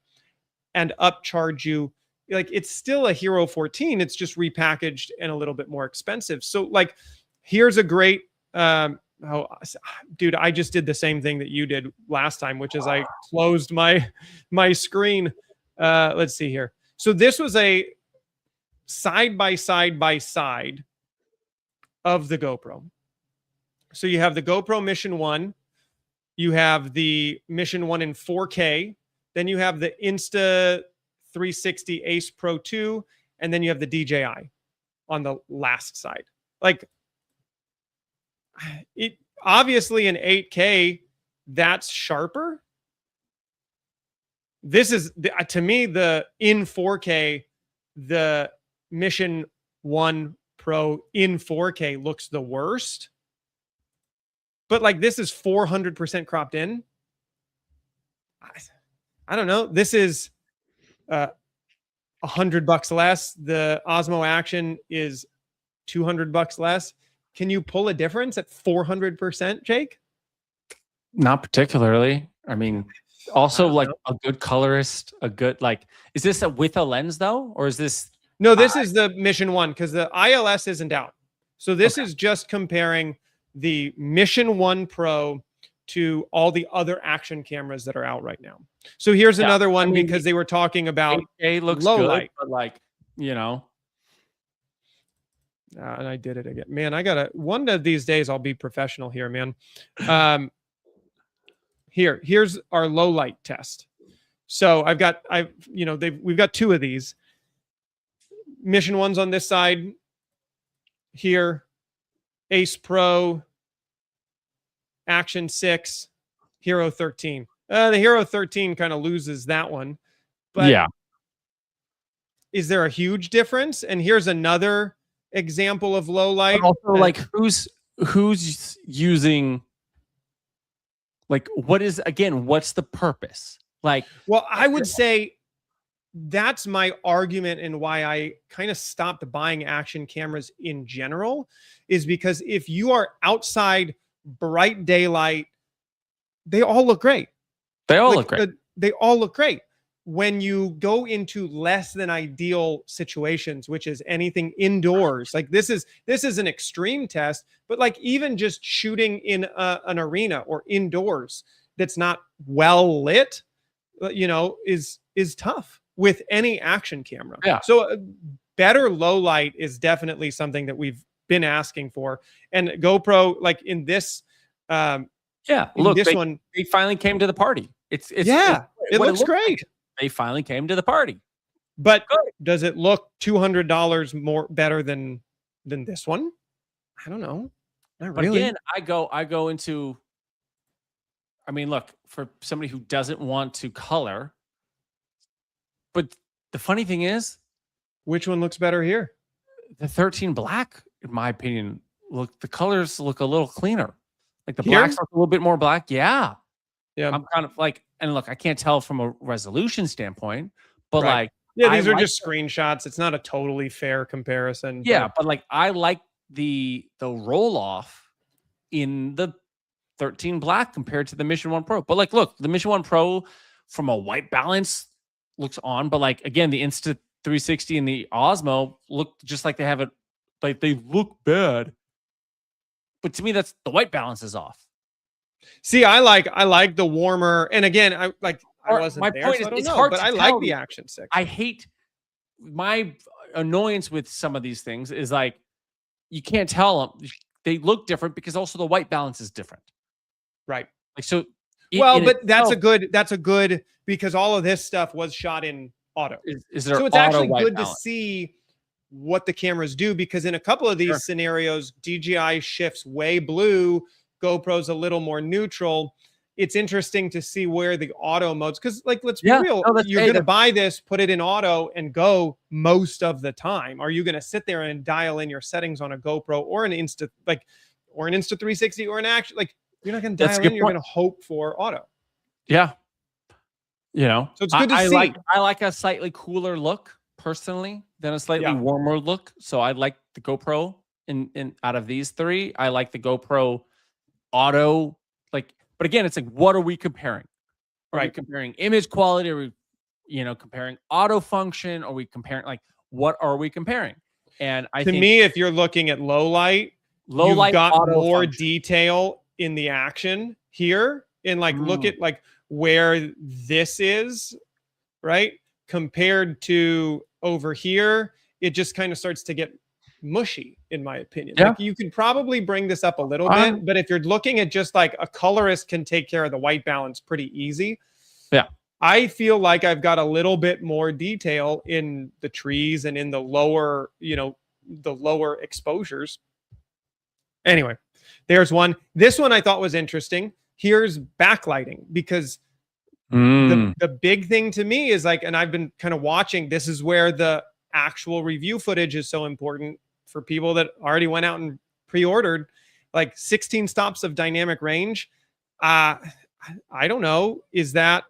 and upcharge you. Like, it's still a Hero 14. It's just repackaged and a little bit more expensive. So like, here's a great, dude, I just did the same thing that you did last time, which is I closed my screen. Let's see here. So this was a side by side of the GoPro. So you have the GoPro Mission 1, you have the Mission 1 in 4K, then you have the Insta360 Ace Pro 2, and then you have the DJI on the last side. Like, it obviously in 8K, that's sharper. This is, to me, the in 4K, the Mission 1 Pro in 4K looks the worst. But like, this is 400% cropped in. I don't know. This is $100 less. The Osmo Action is $200 less. Can you pull a difference at 400%, Jake? Not particularly. I mean, also like a good colorist, a good, like, is this with a lens though? Or is this? No, this is the Mission 1 because the ILS isn't out. So this is just comparing the Mission 1 Pro to all the other action cameras that are out right now. So here's another one, because they were talking about looks low good, light. but like, you know. And I did it again. Man, one of these days I'll be professional here, man. Here's our low light test. So we've got two of these. Mission 1's on this side here. Ace Pro, Action 6, Hero 13. The Hero 13 kind of loses that one. But yeah. Is there a huge difference? And here's another example of low light. But also, like, who's using, like, what's the purpose? Like, well, I would say that's my argument, and why I kind of stopped buying action cameras in general, is because if you are outside bright daylight, they all look great. They all look great. They all look great. When you go into less than ideal situations, which is anything indoors, like this is an extreme test, but like even just shooting in an arena or indoors that's not well lit, is tough with any action camera. Yeah. So better low light is definitely something that we've been asking for. And GoPro, like in this, look, they finally came to the party. It looks great. They finally came to the party. But does it look $200 more better than this one? I don't know. Not really. But again, I go into, I mean, look, for somebody who doesn't want to color, but the funny thing is, which one looks better here? The 13 black, in my opinion, the colors look a little cleaner. Like the blacks look a little bit more black. Yeah. I'm kind of like, and look, I can't tell from a resolution standpoint, but like, these are just screenshots. It's not a totally fair comparison. Yeah, but like, I like the roll off in the 13 black compared to the Mission 1 Pro. But like, look, the Mission 1 Pro from a white balance looks on, but like, again, the Insta360 and the Osmo look just like they have it, like they look bad. But to me, that's the white balance is off. See, I like the warmer, and again, I wasn't my there, point so is, I don't it's know, hard but to I tell. like the Action 6. I hate my annoyance with some of these things is like, you can't tell them. They look different because also the white balance is different. Right. Like, so. That's a good, because all of this stuff was shot in auto. So it's actually good to see what the cameras do, because in a couple of these scenarios, DJI shifts way blue, GoPro's a little more neutral. It's interesting to see where the auto modes, because like, let's be real, you're going to buy this, put it in auto and go most of the time. Are you going to sit there and dial in your settings on a GoPro or an Insta360 or an Action? Like, you're not going to dial in, you're going to hope for auto. Yeah. So it's good to see. I like a slightly cooler look personally than a slightly warmer look. So I like the GoPro in out of these three. I like the GoPro auto. Like, But again, it's like, what are we comparing? Are we Right. comparing image quality? Are we, comparing auto function? Are we comparing, like, what are we comparing? And I To think me, if you're looking at low light, low you've light got auto more function. detail in the action here. And like, look at like where this is, right? Compared to over here, it just kind of starts to get mushy, in my opinion. Yeah. Like you could probably bring this up a little bit, but if you're looking at just like a colorist can take care of the white balance pretty easy. Yeah. I feel like I've got a little bit more detail in the trees and in the lower, the lower exposures. Anyway, there's one. This one I thought was interesting. Here's backlighting, because the big thing to me is like, and I've been kind of watching, this is where the actual review footage is so important for people that already went out and pre-ordered, like 16 stops of dynamic range. I don't know. Is that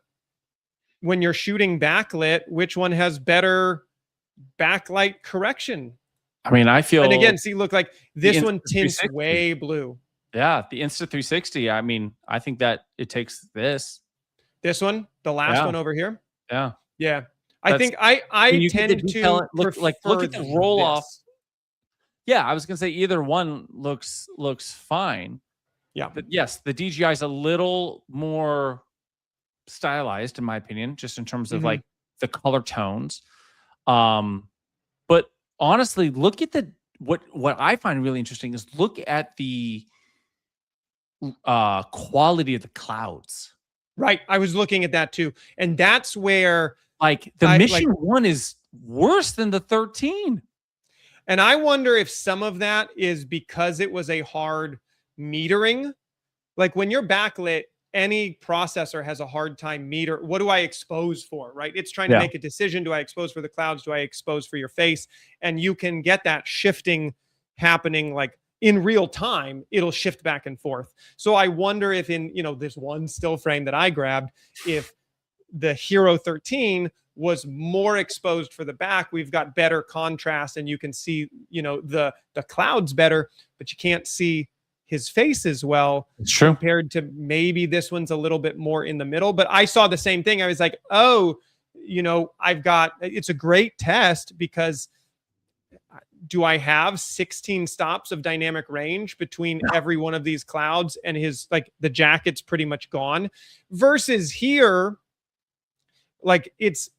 when you're shooting backlit, which one has better backlight correction? I mean, I feel, and again, see, look, like this one Insta tints 360. way blue. Yeah, the Insta360. I mean, I think that it takes this one, the last Yeah. one over here. Yeah. Yeah. I think I you get the tend detail- to look at prefer the roll off. this. Yeah, I was gonna say either one looks fine. Yeah. But yes, the DJI is a little more stylized, in my opinion, just in terms of like the color tones. But honestly, look at what I find really interesting is look at the quality of the clouds. Right. I was looking at that too. And that's where like the Mission 1 is worse than the 13. And I wonder if some of that is because it was a hard metering. Like when you're backlit, any processor has a hard time what do I expose for, right? It's trying to make a decision. Do I expose for the clouds? Do I expose for your face? And you can get that shifting happening like in real time. It'll shift back and forth. So I wonder if in, this one still frame that I grabbed, if the Hero 13 was more exposed for the back, we've got better contrast and you can see, the clouds better, but you can't see his face as well. It's true. Compared to maybe this one's a little bit more in the middle. But I saw the same thing. I was like, oh, it's a great test because do I have 16 stops of dynamic range between every one of these clouds, and his like the jacket's pretty much gone, versus here, like it's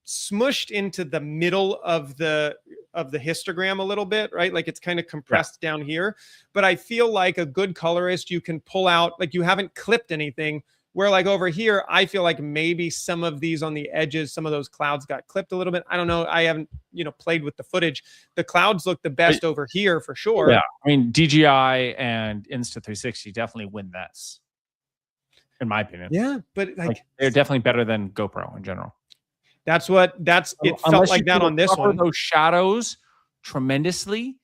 smushed into the middle of the histogram a little bit, right? Like it's kind of compressed down here. But I feel like a good colorist, you can pull out, like you haven't clipped anything, where like over here, I feel like maybe some of these on the edges, some of those clouds got clipped a little bit. I don't know. I haven't, played with the footage. The clouds look the best over here for sure. Yeah. I mean, DJI and Insta360 definitely win this, in my opinion. Yeah. But like they're definitely better than GoPro in general. It felt like that on this one. Those shadows tremendously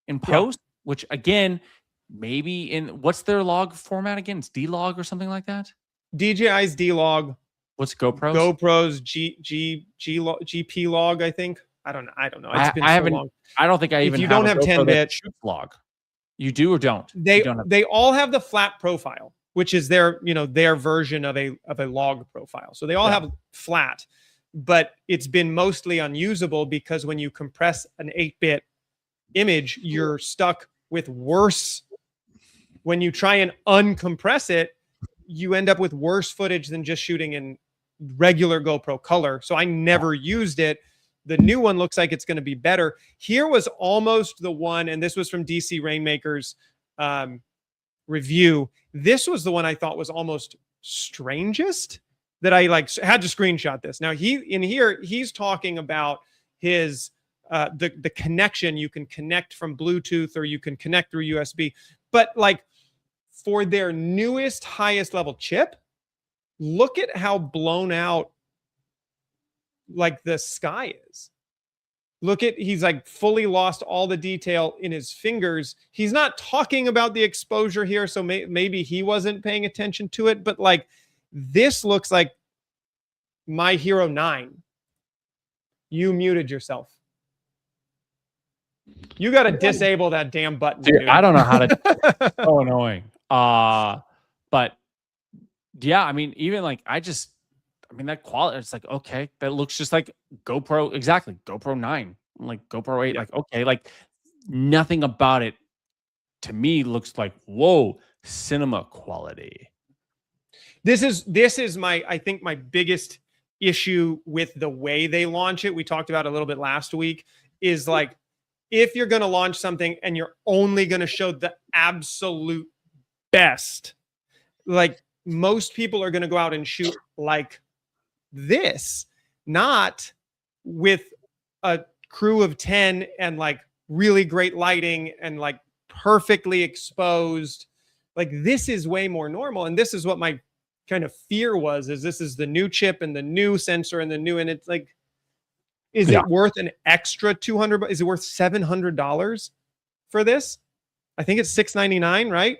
in post, which again, maybe in what's their log format again? It's D-Log or something like that. DJI's D-Log. What's GoPro's? GoPro's GP log, I think. I don't know. It's been so long. I don't think I even. If you don't have 10-bit log, you do or don't. They all have the flat profile, which is their version of a log profile. So they all have flat, but it's been mostly unusable because when you compress an 8-bit image, you're stuck with worse. When you try and uncompress it, you end up with worse footage than just shooting in regular GoPro color. So I never used it. The new one looks like it's going to be better. Here was almost the one, and this was from DC Rainmaker's review. This was the one I thought was almost strangest that I had to screenshot this. Now he's talking about his the connection. You can connect from Bluetooth or you can connect through USB, but like for their newest, highest level chip, look at how blown out like the sky is. He's like fully lost all the detail in his fingers. He's not talking about the exposure here, so maybe he wasn't paying attention to it, but like this looks like my Hero 9. You muted yourself. You got to disable that damn button. Dude, I don't know how to. So annoying. But yeah, I mean, even like I mean, that quality, it's like, okay, that looks just like GoPro, exactly. GoPro 9, like GoPro 8, like, okay, like nothing about it to me looks like, whoa, cinema quality. This is I think my biggest issue with the way they launch it. We talked about it a little bit last week, is like, if you're going to launch something and you're only going to show the absolute best, like most people are going to go out and shoot like this, not with a crew of 10 and like really great lighting and like perfectly exposed. Like, this is way more normal. And this is what my kind of fear was, is this is the new chip and the new sensor and and it's like, is it worth an extra $200? Is it worth $700 for this? I think it's $699, right?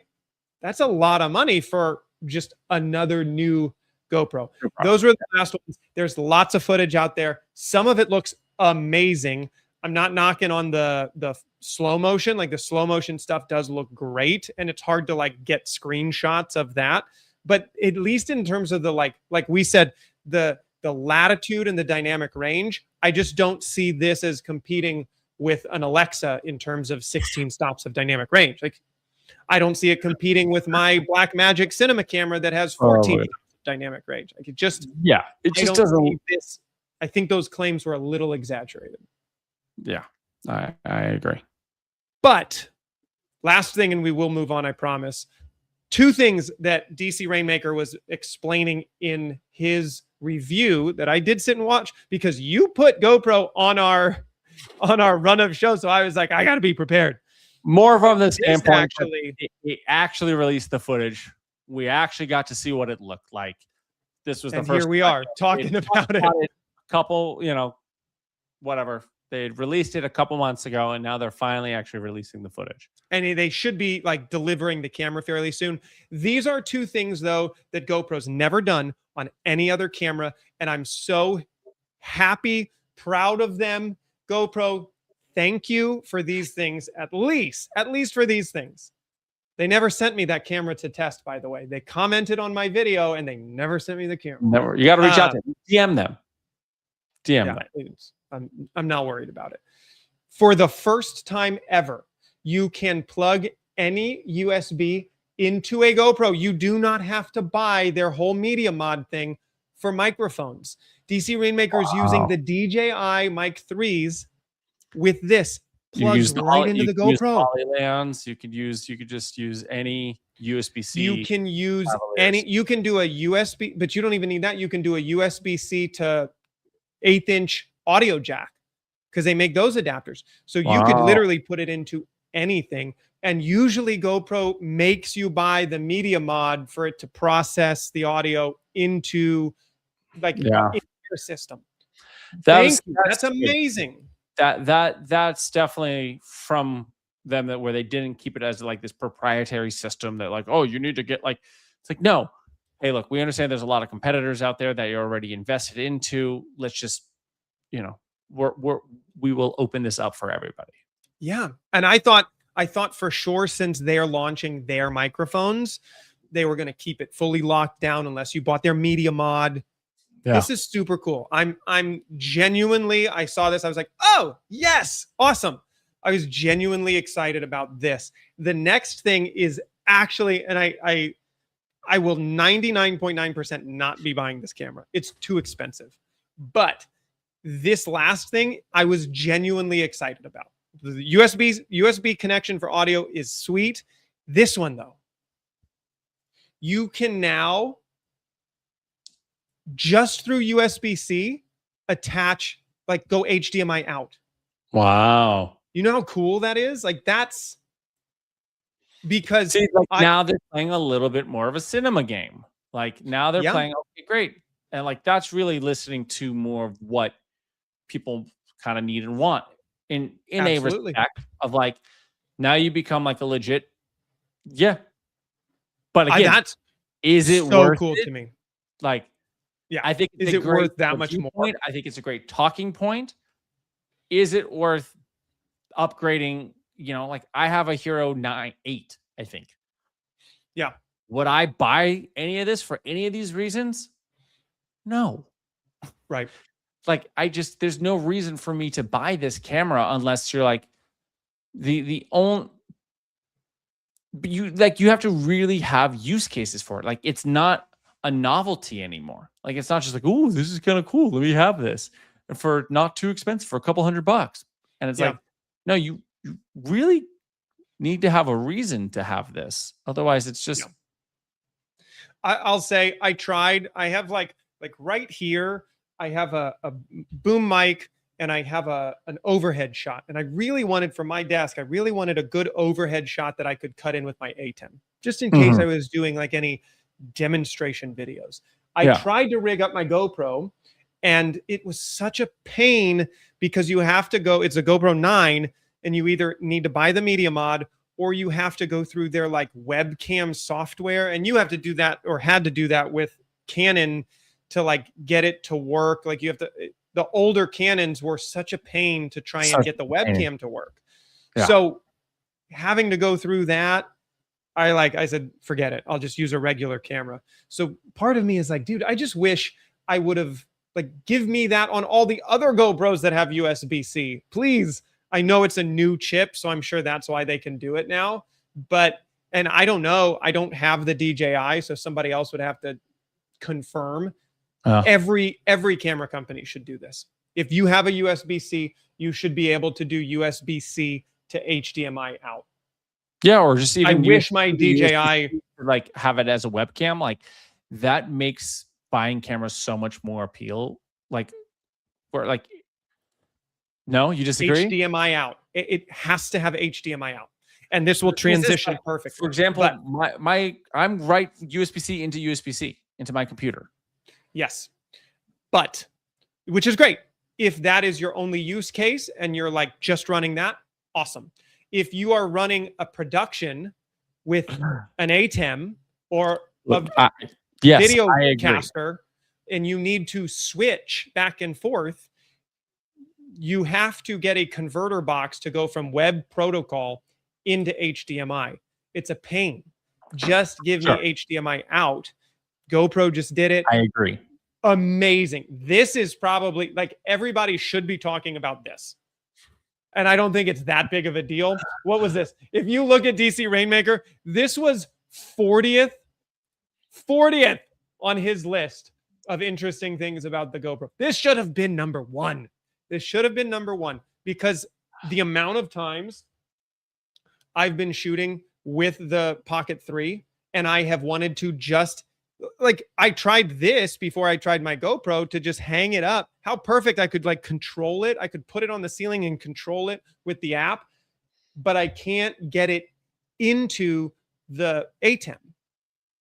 That's a lot of money for just another new GoPro. Those were the last ones. There's lots of footage out there. Some of it looks amazing. I'm not knocking on the slow motion. Like, the slow motion stuff does look great, and it's hard to like get screenshots of that. But at least in terms of the like we said, the latitude and the dynamic range, I just don't see this as competing with an Alexa in terms of 16 stops of dynamic range. Like, I don't see it competing with my Blackmagic cinema camera that has 14 stops of dynamic range. Like, it just doesn't. I think those claims were a little exaggerated. Yeah, I agree. But last thing, and we will move on, I promise. Two things that DC Rainmaker was explaining in his review that I did sit and watch, because you put GoPro on our run of shows. So I was like, I got to be prepared. More from the standpoint, it actually released the footage. We actually got to see what it looked like. This was the first. Here we are talking about it. A couple, whatever. They released it a couple months ago, and now they're finally actually releasing the footage. And they should be like delivering the camera fairly soon. These are two things, though, that GoPro's never done on any other camera. And I'm so happy, proud of them. GoPro, thank you for these things, at least for these things. They never sent me that camera to test, by the way. They commented on my video, and they never sent me the camera. Never. You got to reach out to them. DM them. DM them. I'm not worried about it. For the first time ever, you can plug any USB into a GoPro. You do not have to buy their whole media mod thing for microphones. DC Rainmaker is using the DJI Mic 3s with this. Plugs right into the GoPro. You could just use any USB-C. You can use any, you can do a USB, but you don't even need that. You can do a USB-C to 1/8" audio jack, because they make those adapters. So you could literally put it into anything. And usually GoPro makes you buy the media mod for it to process the audio into into your system. That's amazing. That's definitely from them, that where they didn't keep it as like this proprietary system that like, oh, you need to get like, it's like, no, hey, look, we understand there's a lot of competitors out there that you're already invested into. Let's just, we will open this up for everybody. Yeah. And I thought for sure, since they're launching their microphones, they were going to keep it fully locked down unless you bought their media mod. Yeah. This is super cool. I'm genuinely, I saw this, I was like, oh yes, awesome. I was genuinely excited about this. The next thing is actually, and I will 99.9% not be buying this camera. It's too expensive. But this last thing, I was genuinely excited about. The USB connection for audio is sweet. This one, though, you can now, just through USB-C, attach, like, go HDMI out. Wow. You know how cool that is? Like, that's because now they're playing a little bit more of a cinema game. Like, now they're playing, okay, great. And like, that's really listening to more of what people kind of need and want in a respect of like, now you become like a legit. Yeah. But again, is it so worth cool it? To me? Like, yeah, I think is it worth that much more? Point. I think it's a great talking point. Is it worth upgrading? Like, I have a Hero 8, I think. Yeah. Would I buy any of this for any of these reasons? No. Right. Like, there's no reason for me to buy this camera unless you're like the only, you have to really have use cases for it. Like, it's not a novelty anymore. Like, it's not just like, oh, this is kind of cool, let me have this for not too expensive, for a couple $100. And it's like, no, you really need to have a reason to have this. Otherwise, it's just. I'll say I tried. I have like right here, I have a boom mic and I have an overhead shot. And I really wanted, from my desk, I really wanted a good overhead shot that I could cut in with my A10, just in case I was doing like any demonstration videos. I tried to rig up my GoPro, and it was such a pain because you have to go, it's a GoPro 9, and you either need to buy the media mod or you have to go through their like webcam software, and you have to do that, or had to do that with Canon to like get it to work. Like, you have to, the older Canons were such a pain to try and get the webcam to work. So having to go through that, I said, forget it. I'll just use a regular camera. So part of me is like, dude, I just wish I would have, like, give me that on all the other GoPros that have USB-C, please. I know it's a new chip, so I'm sure that's why they can do it now. But, and I don't know, I don't have the DJI, so somebody else would have to confirm. Every camera company should do this. If you have a USB-C, you should be able to do USB-C to HDMI out. Yeah, or just even. I wish my DJI like have it as a webcam. Like, that makes buying cameras so much more appeal. Like, or like. No, you disagree? HDMI out. It has to have HDMI out, and this will transition perfectly. For example, I'm right USB-C into USB-C into my computer. Yes, but which is great if that is your only use case and you're like just running that. Awesome. If you are running a production with an ATEM or a video caster, and you need to switch back and forth, you have to get a converter box to go from web protocol into HDMI. It's a pain. Just give me HDMI out. GoPro just did it. I agree. Amazing. This is probably, like, everybody should be talking about this. And I don't think it's that big of a deal. What was this? If you look at DC Rainmaker, this was 40th on his list of interesting things about the GoPro. This should have been number one. This should have been number one, because the amount of times I've been shooting with the Pocket 3 and I have wanted to just, like, I tried this before I tried my GoPro to just hang it up. How perfect. I could like control it. I could put it on the ceiling and control it with the app, but I can't get it into the ATEM.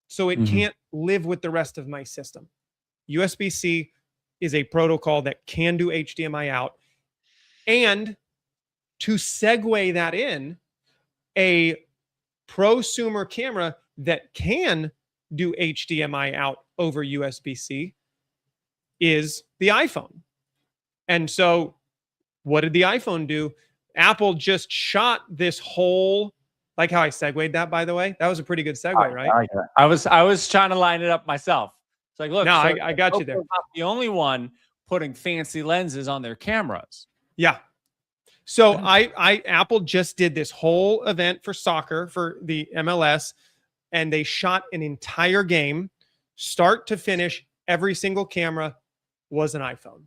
So it can't live with the rest of my system. USB-C is a protocol that can do HDMI out. And to segue that in, a prosumer camera that can do HDMI out over USB-C is the iPhone. And so what did the iPhone do? Apple just shot this whole, like how I segued that, by the way. That was a pretty good segue, right? I was trying to line it up myself. It's like, look, no, I got you there. Not the only one putting fancy lenses on their cameras. Yeah. So Apple just did this whole event for soccer for the MLS, and they shot an entire game, start to finish. Every single camera was an iPhone.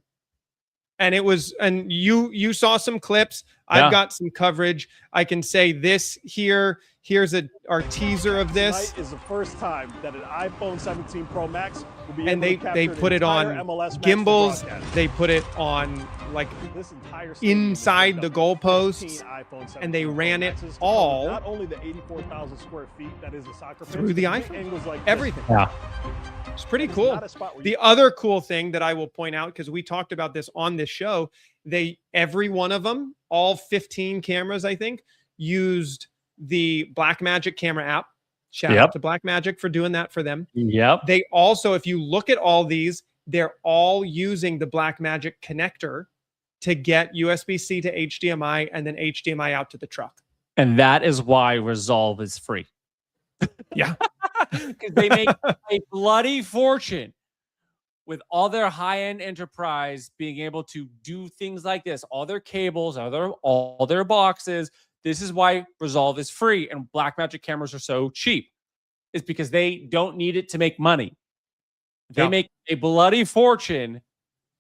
And it was, and you saw some clips. I've got some coverage. I can say this here. Here's our teaser of this. Tonight is the first time that an iPhone 17 Pro Max will be and able to they put it on MLS gimbals. They put it on like inside the goalposts, and they ran it all not only the 84,000 square feet that is a soccer through the iPhone. Like everything. Yeah. It's pretty cool. The other cool thing that I will point out, because we talked about this on this show, every one of them, all 15 cameras, I think, used the Blackmagic camera app. Shout out to Blackmagic for doing that for them. Yep. They also, if you look at all these, they're all using the Blackmagic connector to get USB-C to HDMI and then HDMI out to the truck. And that is why Resolve is free. Yeah. because they make a bloody fortune with all their high-end enterprise being able to do things like this. All their cables, all their boxes. This is why Resolve is free and Blackmagic cameras are so cheap. It's because they don't need it to make money. They make a bloody fortune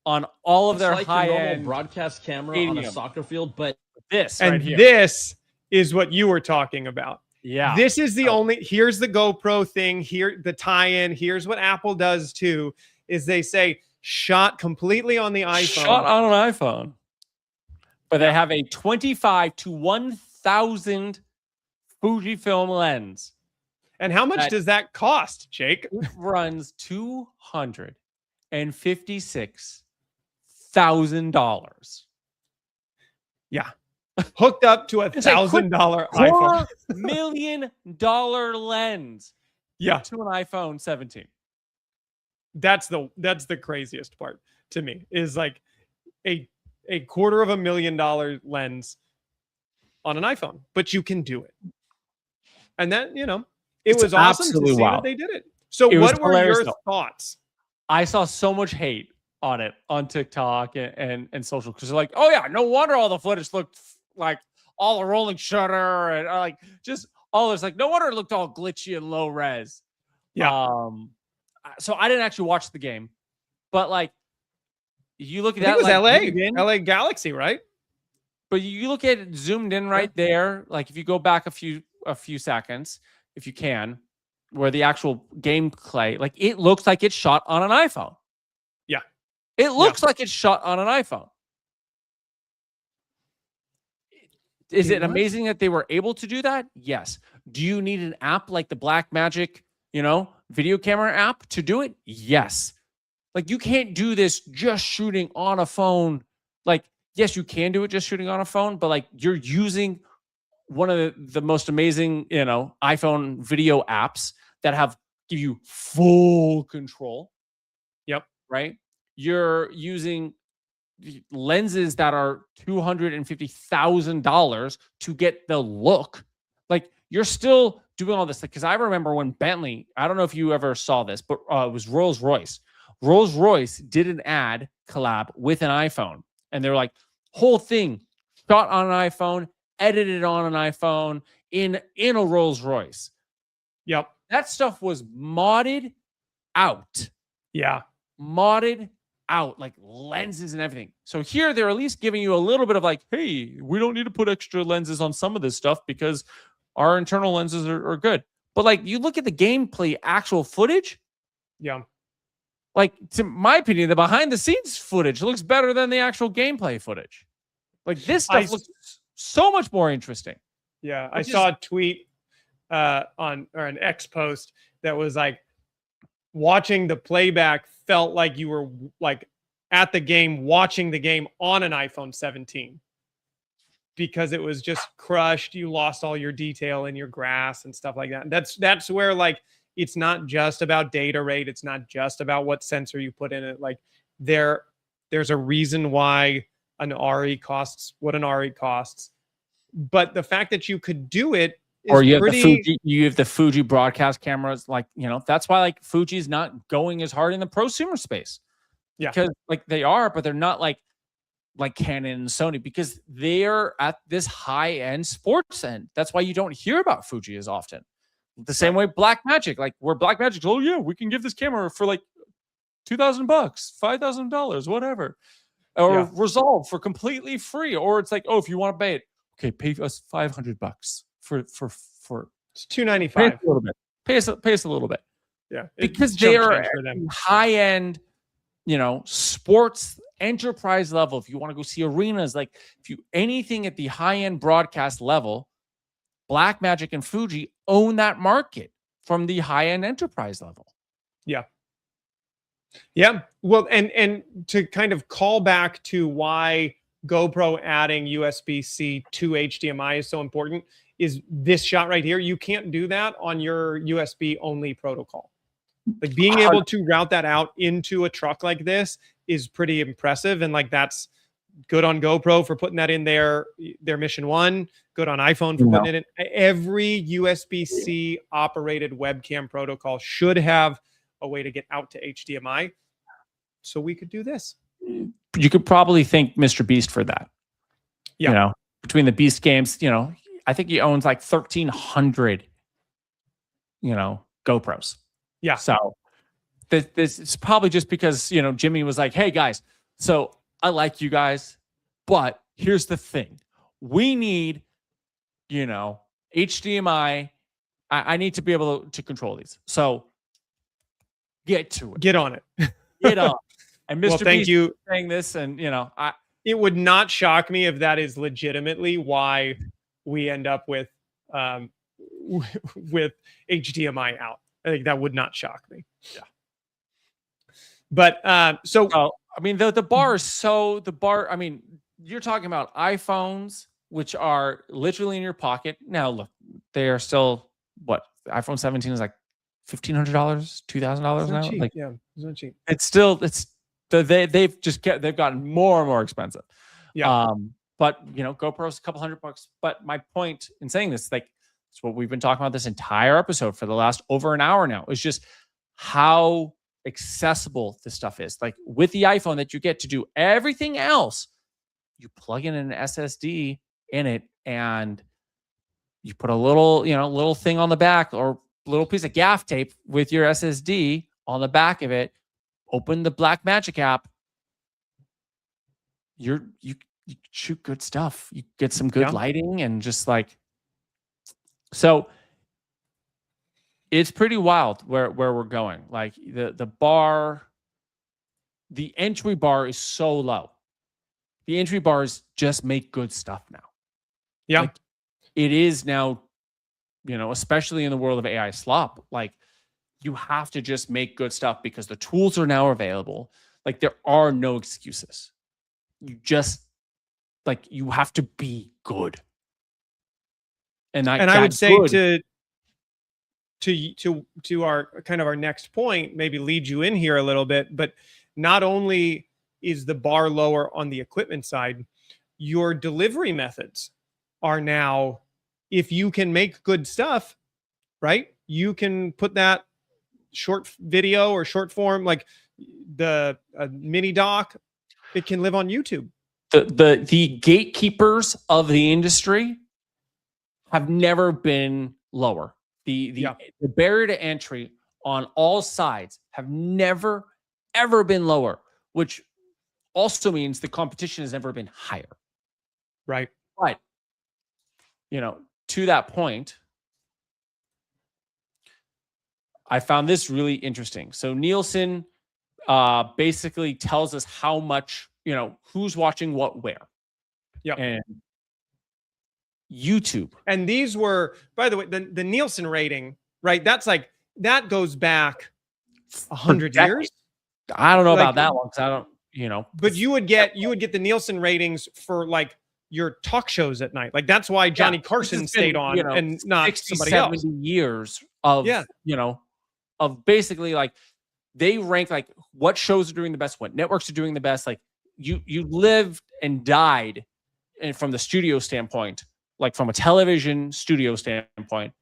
on all of their like high-end broadcast camera on a soccer field, but this and right here. This is what you were talking about. Yeah. This is the only, here's the GoPro thing, here, the tie-in, here's what Apple does too, is they say shot completely on the iPhone. Shot on an iPhone. But they have a 25 to 1,000 Fujifilm lens. And how much does that cost, Jake? It runs $256,000. Yeah. Hooked up to $1,000 iPhone. $4 million lens. Yeah. To an iPhone 17. That's the craziest part to me, is like a $250,000 lens on an iPhone, but you can do it. And that, you know, it was awesome to see that they did it. So what were your thoughts? I saw so much hate on it on TikTok and social, because they're like, oh yeah, no wonder all the footage looked like all the rolling shutter and like just all this, like no wonder it looked all glitchy and low res. Yeah. So I didn't actually watch the game, but like you look at that, it was like, LA Galaxy, right? But you look at it zoomed in right there. Like if you go back a few seconds, if you can, where the actual gameplay, like it looks like it's shot on an iPhone. Yeah. It looks like it's shot on an iPhone. Is it amazing that they were able to do that? Yes. Do you need an app like the Blackmagic, video camera app to do it? Yes. Like you can't do this just shooting on a phone. Like, yes, you can do it just shooting on a phone, but like you're using one of the most amazing, iPhone video apps that give you full control. Yep. Right. You're using lenses that are $250,000 to get the look. Like you're still doing all this. Because I remember when Bentley, I don't know if you ever saw this, but it was Rolls-Royce. Rolls-Royce did an ad collab with an iPhone, and they're like, whole thing shot on an iPhone, edited on an iPhone in a Rolls-Royce. Yep. That stuff was modded out. Yeah. Modded out, like lenses and everything. So here they're at least giving you a little bit of like, hey, we don't need to put extra lenses on some of this stuff because our internal lenses are good. But like you look at the gameplay actual footage. Yeah. Like, to my opinion, the behind the scenes footage looks better than the actual gameplay footage. Like this stuff looks so much more interesting. Yeah. I saw a tweet or an X post that was like, watching the playback felt like you were like at the game, watching the game on an iPhone 17, because it was just crushed. You lost all your detail in your grass and stuff like that. That's where like, it's not just about data rate. It's not just about what sensor you put in it. Like there's a reason why an RE costs what an RE costs. But the fact that you could do it is or you have the Fuji broadcast cameras, like, that's why like Fuji's not going as hard in the prosumer space. Yeah. Because like they are, but they're not like Canon and Sony, because they're at this high-end sports end. That's why you don't hear about Fuji as often. The same way Blackmagic, like where Blackmagic's, oh yeah, we can give this camera for like $2,000, $5,000, whatever. Or Resolve for completely free. Or it's like, oh, if you want to pay it, okay, pay us $500 for it's $295. Pay us a little bit. Yeah. Because they are high-end, sports enterprise level. If you want to go see arenas, like anything at the high-end broadcast level, Blackmagic and Fuji own that market from the high-end enterprise level. Yeah. Yeah. Well, and to kind of call back to why GoPro adding USB-C to HDMI is so important is this shot right here. You can't do that on your USB only protocol. Like being able to route that out into a truck like this is pretty impressive. And like, that's Good on GoPro for putting that in their Mission 1. Good on iPhone for putting it in. Every USB-C operated webcam protocol should have a way to get out to HDMI. So we could do this. You could probably thank Mr. Beast for that. Yeah. You know, between the Beast games, you know, I think he owns like 1,300, you know, GoPros. Yeah. So this is probably just because, you know, Jimmy was like, hey guys, so I like you guys, but here's the thing. We need, you know, HDMI. I need to be able to control these. So get to it. Get on it. Get on. And Mr. Well, thank Beast you. saying this, and you know, It would not shock me if that is legitimately why we end up with HDMI out. I think that would not shock me. Yeah. But so I mean, the bar is so the bar. I mean, you're talking about iPhones, which are literally in your pocket. Now, look, they are still what the iPhone 17 is like $1,500, $2,000 now. cheap. Like, Yeah, it's not cheap. it's still they've gotten more and more expensive. Yeah. But you know, GoPro's a couple $100. But my point in saying this, like, it's what we've been talking about this entire episode for the last over an hour now, is just how accessible this stuff is. Like with the iPhone, that you get to do everything else. You plug in an SSD in it, and you put a little thing on the back, or little piece of gaff tape with your SSD on the back of it. Open the Blackmagic app. You shoot good stuff. You get some good lighting, and just like, so it's pretty wild where we're going. Like the entry bar is so low. The entry bar is just make good stuff now. Yeah. Like, it is now, you know, especially in the world of AI slop, like you have to just make good stuff because the tools are now available. Like there are no excuses. You just, like, you have to be good. And I would say to our kind of our next point, maybe lead you in here a little bit, but not only is the bar lower on the equipment side, your delivery methods are now, if you can make good stuff, right? You can put that short video or short form, like the mini doc, it can live on YouTube. The gatekeepers of the industry have never been lower. The barrier to entry on all sides have never, ever been lower, which also means the competition has never been higher. Right. But, you know, to that point, I found this really interesting. So Nielsen basically tells us how much, you know, who's watching what where. Yeah. And YouTube. And these were, by the way, the Nielsen rating, right? That's like, that goes back 100 years. I don't know about that one, because I don't, you know. But you would get the Nielsen ratings for like your talk shows at night. Like that's why Johnny Carson stayed on, you know, and not 60, somebody 70 else. Years of, you know, of basically like they rank like what shows are doing the best, what networks are doing the best. Like you lived and died, and from the studio standpoint, like from a television studio standpoint,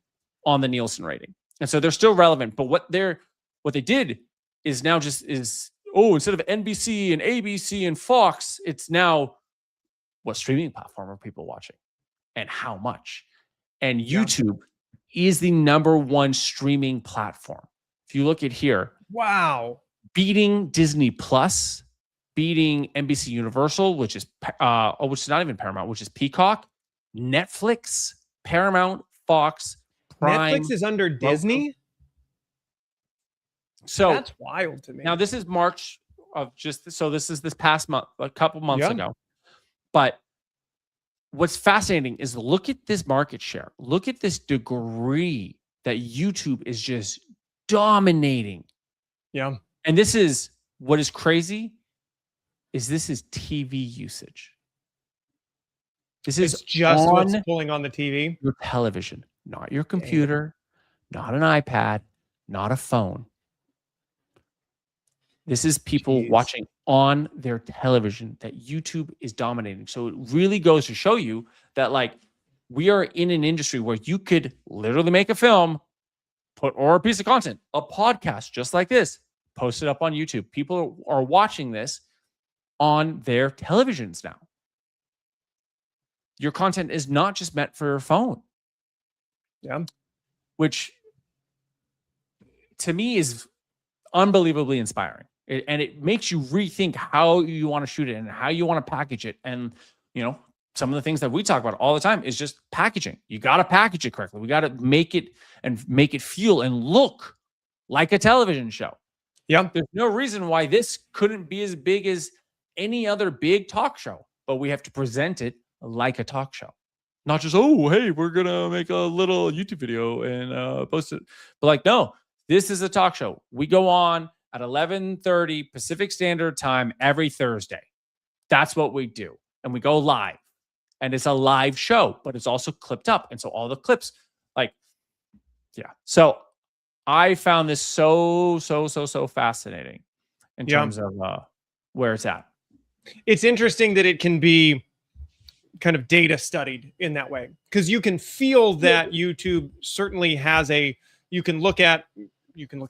on the Nielsen rating. And so they're still relevant, but what they did is now just is, instead of NBC and ABC and Fox, it's now what streaming platform are people watching and how much. And YouTube is the #1 streaming platform. If you look at here, wow, beating Disney Plus, beating NBC Universal, which is not even Paramount, which is Peacock, Netflix, Paramount, Fox, Prime. Netflix is under Disney. So that's wild to me. Now this is March of this past month, a couple months ago. But what's fascinating is look at this market share. Look at this degree that YouTube is just dominating. Yeah. And this is what is crazy is this is TV usage. This is just what's pulling on the TV. Your television, not your computer, not an iPad, not a phone. This is people watching on their television that YouTube is dominating. So it really goes to show you that like we are in an industry where you could literally make a film, or a piece of content, a podcast just like this, post it up on YouTube. People are watching this on their televisions now. Your content is not just meant for your phone. Yeah. Which to me is unbelievably inspiring. And it makes you rethink how you want to shoot it and how you want to package it. And, you know, some of the things that we talk about all the time is just packaging. You got to package it correctly. We got to make it feel and look like a television show. Yeah. There's no reason why this couldn't be as big as any other big talk show, but we have to present it like a talk show. Not just, oh, hey, we're going to make a little YouTube video and post it. But like, no, this is a talk show. We go on at 11:30 Pacific Standard Time every Thursday. That's what we do. And we go live. And it's a live show, but it's also clipped up. And so all the clips, like, yeah. So I found this so fascinating in terms of where it's at. It's interesting that it can be kind of data studied in that way, because you can feel that YouTube certainly has you can look at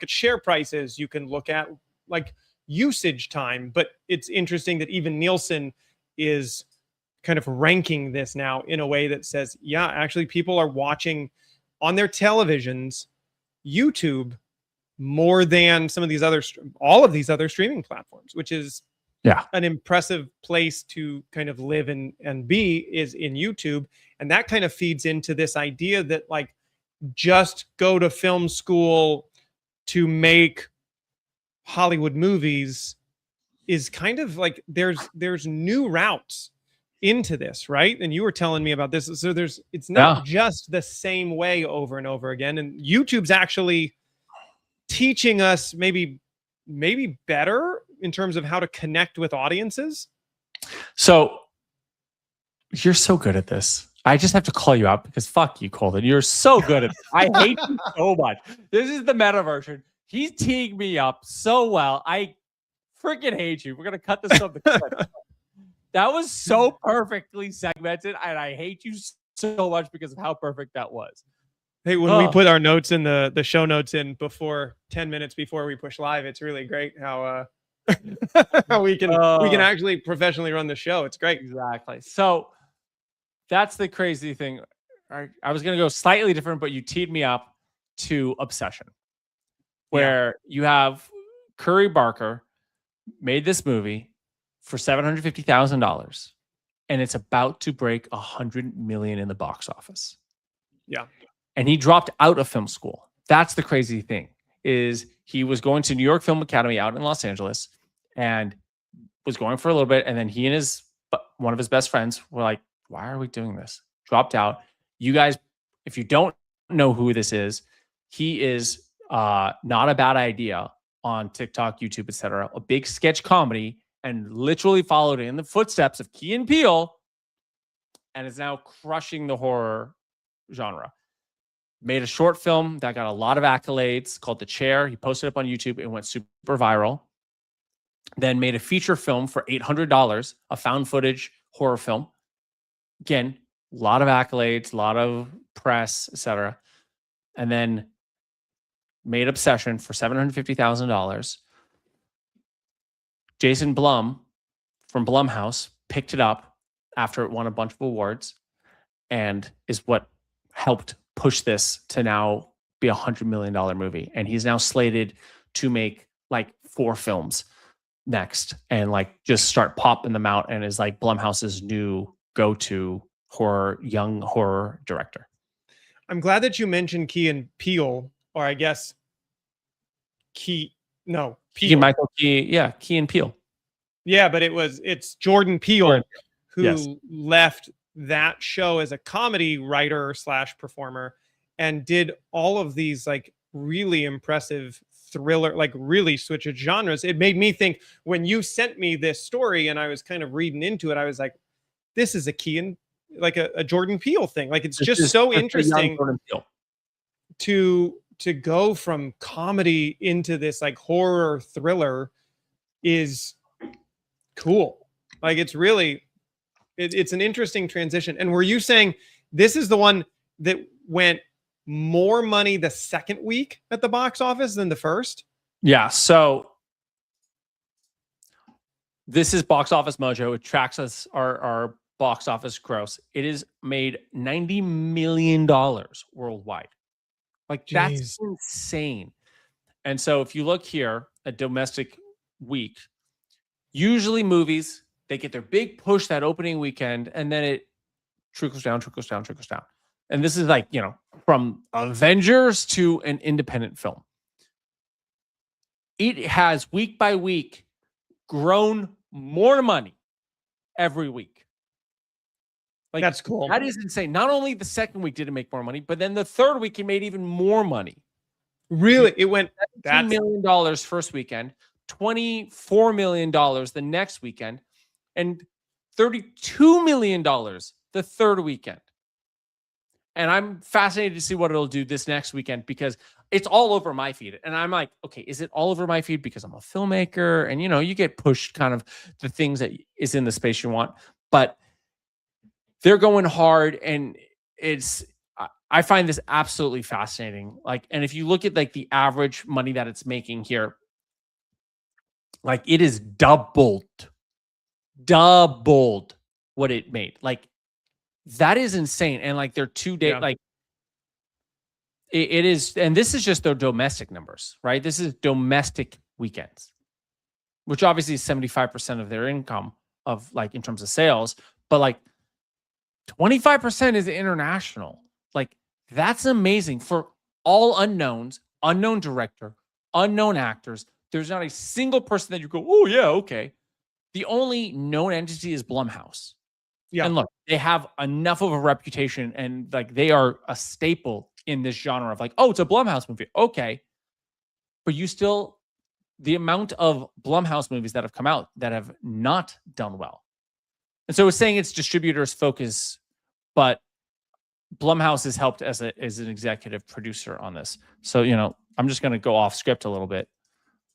share prices, you can look at like usage time, but it's interesting that even Nielsen is kind of ranking this now in a way that says, yeah, actually people are watching on their televisions YouTube more than some of these other all of these other streaming platforms, which is an impressive place to kind of live and be, is in YouTube. And that kind of feeds into this idea that like just go to film school to make Hollywood movies is kind of like there's new routes into this, right? And you were telling me about this. So it's not just the same way over and over again. And YouTube's actually teaching us maybe better in terms of how to connect with audiences. So you're so good at this. I just have to call you out because fuck you, Colden. You're so good at this. I hate you so much. This is the meta version. He's teeing me up so well. I freaking hate you. We're going to cut this from the clip. That was so perfectly segmented, and I hate you so much because of how perfect that was. Hey, when we put our notes in the show notes in before 10 minutes before we push live, it's really great how we can actually professionally run the show. It's great. Exactly. So that's the crazy thing. I was going to go slightly different, but you teed me up to Obsession, where you have Curry Barker made this movie for $750,000, and it's about to break $100 million in the box office. Yeah. And he dropped out of film school. That's the crazy thing, is he was going to New York Film Academy out in Los Angeles and was going for a little bit. And then he and one of his best friends were like, why are we doing this? Dropped out. You guys, if you don't know who this is, he is Not a Bad Idea on TikTok, YouTube, etc. A big sketch comedy, and literally followed in the footsteps of Key and Peele, and is now crushing the horror genre. Made a short film that got a lot of accolades called The Chair. He posted it up on YouTube. It went super viral. Then made a feature film for $800, a found footage horror film. Again, a lot of accolades, a lot of press, etc. And then made Obsession for $750,000. Jason Blum from Blumhouse picked it up after it won a bunch of awards, and is what helped push this to now be $100 million movie. And he's now slated to make like 4 films next and like just start popping them out, and is like Blumhouse's new go-to young horror director. I'm glad that you mentioned Key and Peele, or I guess Key and Peele. Yeah, but it's Jordan Peele who left that show as a comedy writer / performer and did all of these like really impressive thriller, like really switch of genres. It made me think, when you sent me this story and I was kind of reading into it, I was like, this is a Key and like a Jordan Peele thing. Like it's just so interesting to go from comedy into this like horror thriller is cool. Like it's really, it's an interesting transition. And were you saying this is the one that went more money the second week at the box office than the first? Yeah. So this is Box Office Mojo. It tracks us our box office gross. It has made $90 million worldwide. Like that's insane. And so if you look here at domestic week, usually movies, they get their big push that opening weekend, and then it trickles down. And this is like, you know, from Avengers to an independent film. It has week by week grown more money every week. Like that's cool. That is insane. Not only the second week did it make more money, but then the third week it made even more money. Really? It went $17 million first weekend, $24 million the next weekend, and $32 million the third weekend. And I'm fascinated to see what it'll do this next weekend because it's all over my feed. And I'm like, okay, is it all over my feed because I'm a filmmaker? And, you know, you get pushed kind of the things that is in the space you want. But they're going hard, and I find this absolutely fascinating. Like, and if you look at like the average money that it's making here, like it is doubled what it made. Like that is insane. And like they're 2 days, like it is. And this is just their domestic numbers, right? This is domestic weekends, which obviously is 75% of their income of like in terms of sales, but like 25% is international. Like that's amazing for all unknowns, unknown director, unknown actors. There's not a single person that you go, oh yeah, okay. The only known entity is Blumhouse. Yeah. And look, they have enough of a reputation and like they are a staple in this genre of like, oh, it's a Blumhouse movie. Okay. But you still, the amount of Blumhouse movies that have come out that have not done well. And so it's saying it's distributors focus, but Blumhouse has helped as an executive producer on this. So, you know, I'm just going to go off script a little bit,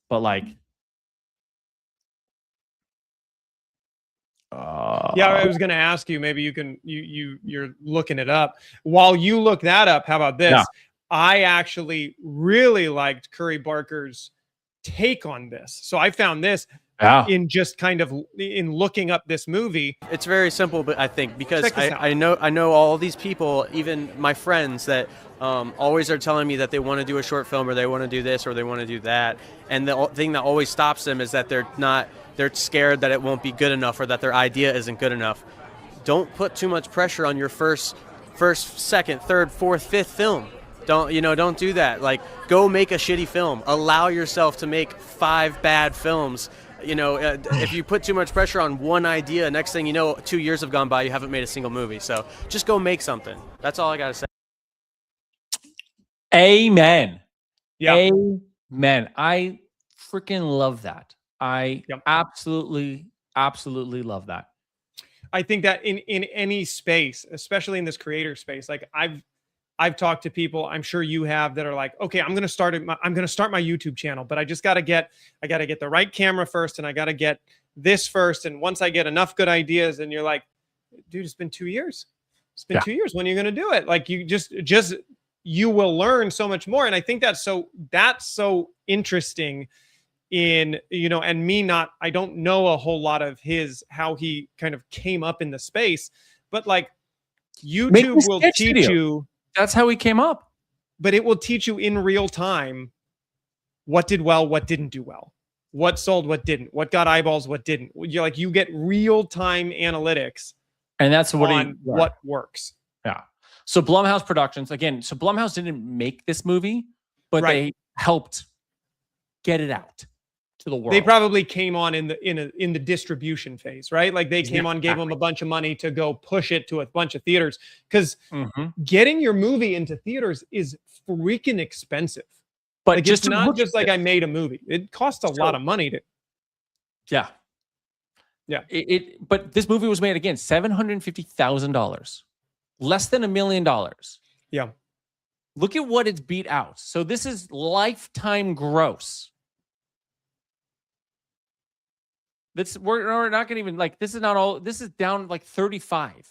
but like, yeah, I was going to ask you, maybe you can, you're looking it up. While you look that up, how about this? Yeah. I actually really liked Curry Barker's take on this. So I found this in just kind of in looking up this movie. It's very simple, but I think because I know all these people, even my friends that always are telling me that they want to do a short film or they want to do this or they want to do that. And the thing that always stops them is that they're scared that it won't be good enough or that their idea isn't good enough. Don't put too much pressure on your first, second, third, fourth, fifth film. Don't do that. Like, go make a shitty film. Allow yourself to make 5 bad films. If you put too much pressure on one idea, next thing you know, 2 years have gone by, you haven't made a single movie. So just go make something. That's all I got to say. Amen. Yeah. Amen. I freaking love that. I absolutely love that. I think that in any space, especially in this creator space, like I've talked to people, I'm sure you have, that are like, okay, I'm going to start my YouTube channel, but I just got to get the right camera first, and I got to get this first. And once I get enough good ideas, and you're like, dude, it's been 2 years. It's been 2 years. When are you going to do it? Like, you you will learn so much more. And I think that's so interesting in, and I don't know a whole lot of how he kind of came up in the space, but like YouTube will teach you. That's how he came up. But it will teach you in real time what did well, what didn't do well, what sold, what didn't, what got eyeballs, what didn't. You get real time analytics, and that's what works. Yeah. So Blumhouse Productions again. So Blumhouse didn't make this movie, but they helped get it out to the world. They probably came on in the distribution phase, right? Like they came on, gave them a bunch of money to go push it to a bunch of theaters, because getting your movie into theaters is freaking expensive. But like, just it's not just like I made a movie; it costs a lot of money to. Yeah. But this movie was made again $750,000, less than $1 million. Yeah. Look at what it's beat out. So this is lifetime gross. We're not gonna even like this is not all. This is down like 35.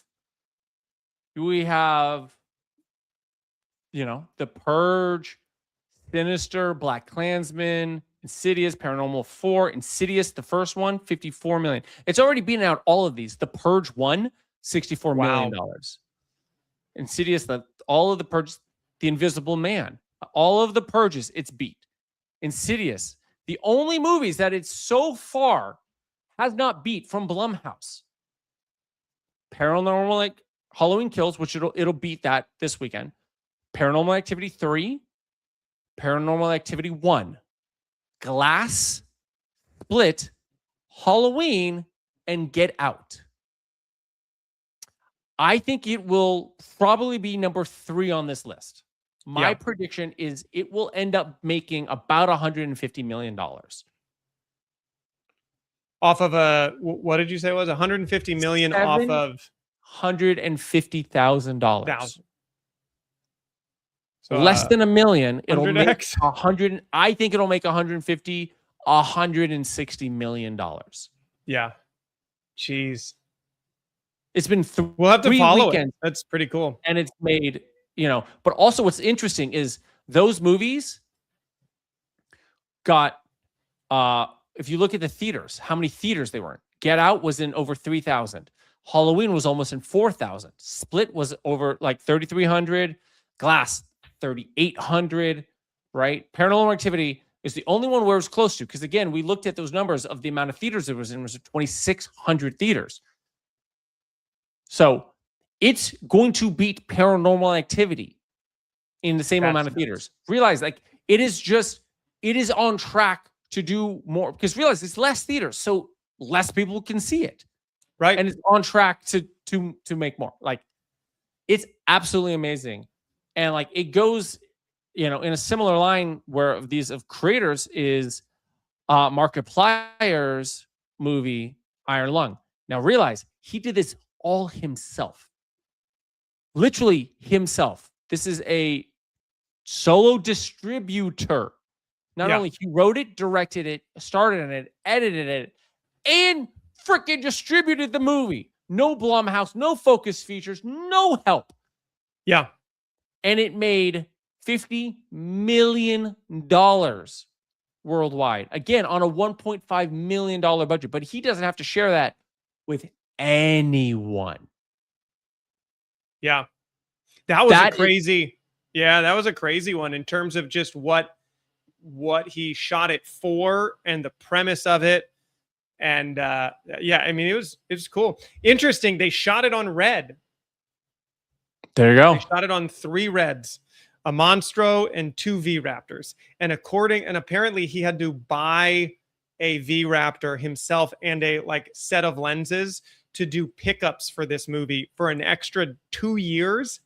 We have, The Purge, Sinister, Black Klansman, Insidious, Paranormal 4, Insidious, the first one, 54 million. It's already beaten out all of these. The Purge 1, $64 million. Insidious, all of the Purge, The Invisible Man, all of the Purges, it's beat. Insidious, the only movies that it so far has not beat from Blumhouse. Paranormal, like Halloween Kills, which it'll beat that this weekend. Paranormal Activity 3, Paranormal Activity 1, Glass, Split, Halloween, and Get Out. I think it will probably be number 3 on this list. My prediction is it will end up making about $150 million. Off of what did you say it was? 150 million off of $150,000. So, less than $1 million. It'll 100x? make 100. I think it'll make $160 million. Yeah. Jeez. It's been we'll have to follow weekends, it. That's pretty cool. and it's made, but also what's interesting is those movies got, if you look at the theaters, how many theaters they were in. Get Out was in over 3,000. Halloween was almost in 4,000. Split was over like 3,300. Glass, 3,800, right? Paranormal Activity is the only one where it was close to, because again, we looked at those numbers of the amount of theaters it was in. It was 2,600 theaters. So it's going to beat Paranormal Activity in the same amount of theaters. Realize, like, it is on track to do more, because realize it's less theaters, so less people can see it, right? And it's on track to make more. Like, it's absolutely amazing. And like it goes, in a similar line where of creators is Markiplier's movie Iron Lung. Now realize he did this all himself, literally himself. This is a solo distributor. Not only he wrote it, directed it, started in it, edited it, and freaking distributed the movie. No Blumhouse, no Focus Features, no help. Yeah. And it made $50 million worldwide. Again, on a $1.5 million budget. But he doesn't have to share that with anyone. Yeah. That was a crazy one in terms of just what he shot it for and the premise of it. And I mean, it was cool. Interesting. They shot it on red. There you go. They shot it on 3 reds, a Monstro and 2 V-Raptors. And apparently he had to buy a V-Raptor himself and a set of lenses to do pickups for this movie for an extra 2 years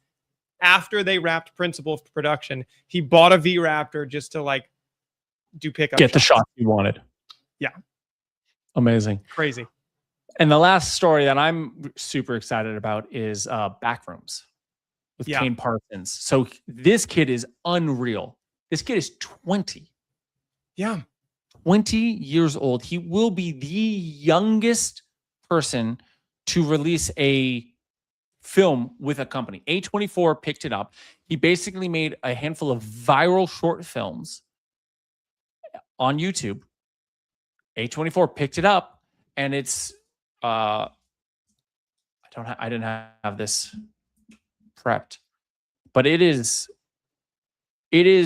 after they wrapped principal production. He bought a V-Raptor just to do pickups. Get the shot you wanted. Yeah. Amazing. Crazy. And the last story that I'm super excited about is Backrooms with Kane Parsons. So this kid is unreal. This kid is 20. Yeah. 20 years old. He will be the youngest person to release a film with a company. A24 picked it up. He basically made a handful of viral short films on YouTube. A24 picked it up, and it's I didn't have this prepped, but it is I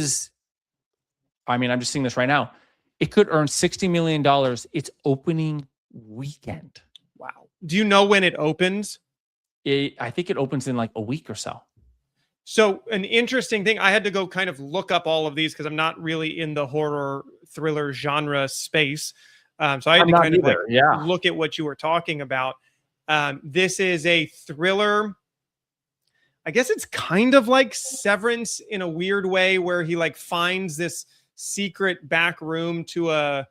mean, I'm just seeing this right now. It could earn $60 million its opening weekend. Wow. Do you know when it opens? I think it opens in like a week or so. So an interesting thing, I had to go kind of look up all of these because I'm not really in the horror thriller genre space. So I had to kind of look at what you were talking about. This is a thriller. I guess it's kind of like Severance in a weird way, where he finds this secret back room to a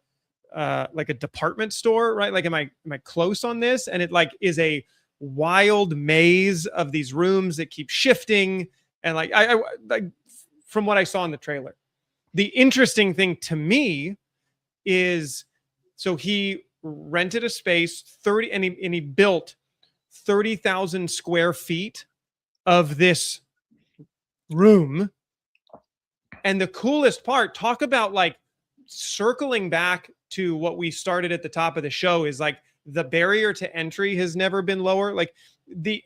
department store, right? Am I close on this? And it is a wild maze of these rooms that keep shifting. And I from what I saw in the trailer, the interesting thing to me is, so he rented a space 30 and he built 30,000 square feet of this room. And the coolest part, talk about like circling back to what we started at the top of the show, is like the barrier to entry has never been lower. Like the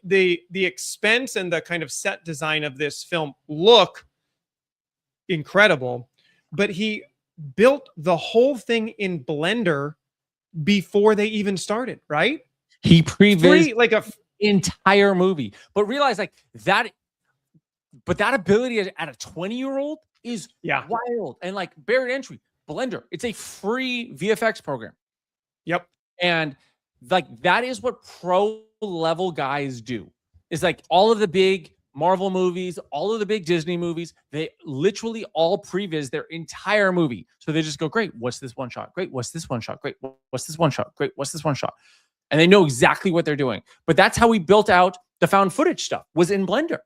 expense and the kind of set design of this film look incredible, but he built the whole thing in Blender before they even started, right? He previs like a entire movie, but realize like that. But that ability at a 20-year-old is wild. And like barrier to entry, Blender, it's a free VFX program. Yep. And like that is what pro level guys do. It's like all of the big Marvel movies, all of the big Disney movies, they literally all previs their entire movie. So they just go, great, what's this one shot? Great, what's this one shot? Great, what's this one shot? Great, what's this one shot? And they know exactly what they're doing. But that's how we built out the found footage stuff, was in Blender.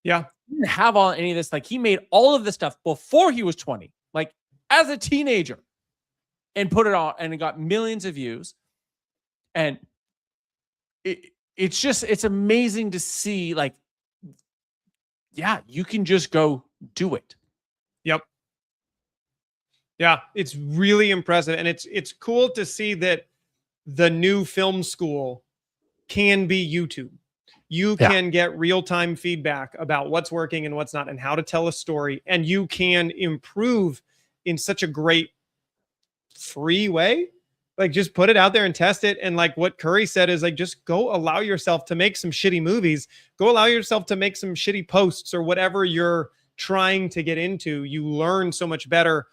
Yeah. He didn't have all any of this. Like he made all of this stuff before he was 20, like as a teenager, and put it on, and it got millions of views. And it's amazing to see, like, yeah, you can just go do it. Yep. Yeah, it's really impressive. And it's cool to see that the new film school can be YouTube. You can get real-time feedback about what's working and what's not, and how to tell a story. And you can improve in such a great free way. Like, just put it out there and test it. And like what Curry said is like, just go allow yourself to make some shitty movies. Go allow yourself to make some shitty posts or whatever you're trying to get into. You learn so much better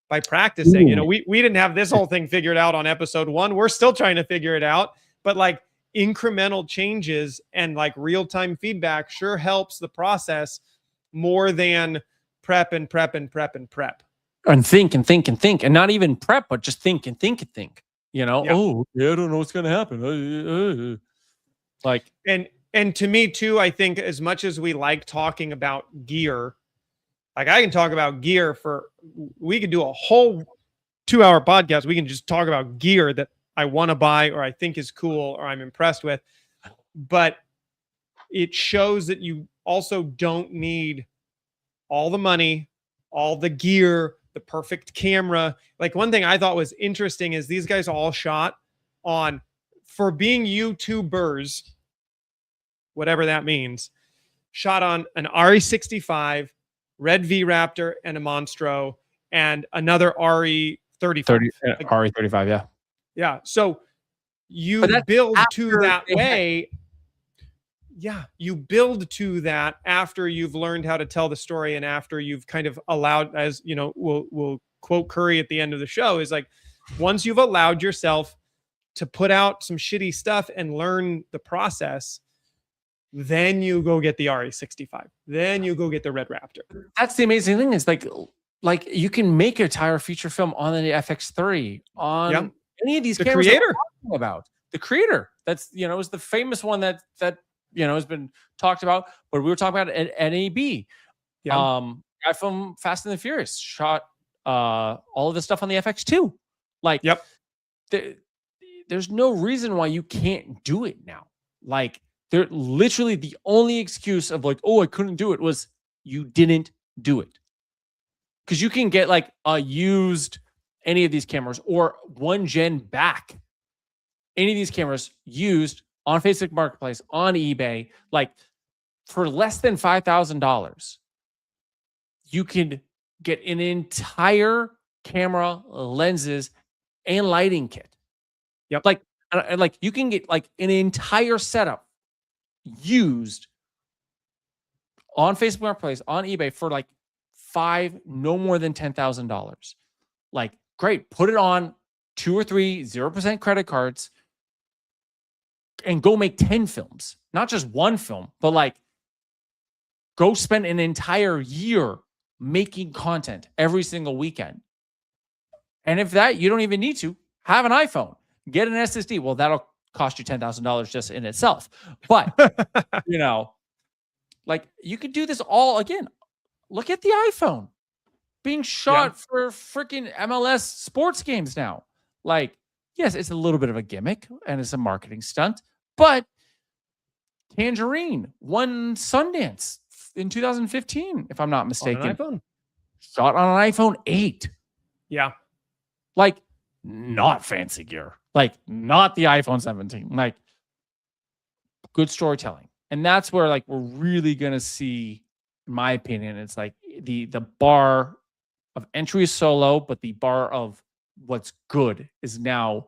by practicing. Ooh. You know, we didn't have this whole thing figured out on episode 1. We're still trying to figure it out. But like, incremental changes and like real-time feedback sure helps the process more than prep and prep and prep and prep. And think and think and think. And not even prep, but just think and think and think. You know, oh, yeah, I don't know what's going to happen. Like, and to me too, I think as much as we like talking about gear, like I can talk about gear we could do a whole 2-hour podcast. We can just talk about gear that I want to buy or I think is cool or I'm impressed with. But it shows that you also don't need all the money, all the gear, the perfect camera. Like one thing I thought was interesting is these guys all shot on, for being YouTubers, whatever that means, shot on an RE65, Red V Raptor, and a Monstro, and another RE35. RE35, yeah. Yeah. So you build to that way. Yeah. You build to that after you've learned how to tell the story and after you've kind of allowed, as you know, we'll quote Curry at the end of the show, is like, once you've allowed yourself to put out some shitty stuff and learn the process, then you go get the RE65. Then you go get the Red Raptor. That's the amazing thing, is like you can make an entire feature film on the FX3 on any of these cameras. Creator about the creator. That's, you know, is the famous one that you know has been talked about. But we were talking about at NAB. Guy from Fast and the Furious shot all of this stuff on the FX2. Like, there's no reason why you can't do it now. Like, they're literally the only excuse of like, oh, I couldn't do it was you didn't do it. Because you can get like a used any of these cameras or one gen back. Any of these cameras used on Facebook Marketplace, on eBay, like for less than $5,000, you can get an entire camera, lenses, and lighting kit. Yep. Like you can get like an entire setup used on Facebook Marketplace, on eBay for like no more than $10,000. Like, great, put it on 2 or 3 0% credit cards and go make 10 films. Not just one film, but like go spend an entire year making content every single weekend. And if that, you don't even need to have an iPhone, get an SSD. Well, that'll cost you $10,000 just in itself. But, you know, like you could do this all again. Look at the iPhone being shot for freaking MLS sports games now. Like, Yes, it's a little bit of a gimmick and it's a marketing stunt, but Tangerine won Sundance in 2015, if I'm not mistaken. On an iPhone. Shot on an iPhone 8. Yeah. Like, not fancy gear. Like, not the iPhone 17. Like, good storytelling. And that's where, like, we're really going to see, in my opinion, it's like the bar of entry is so low, but the bar of what's good is now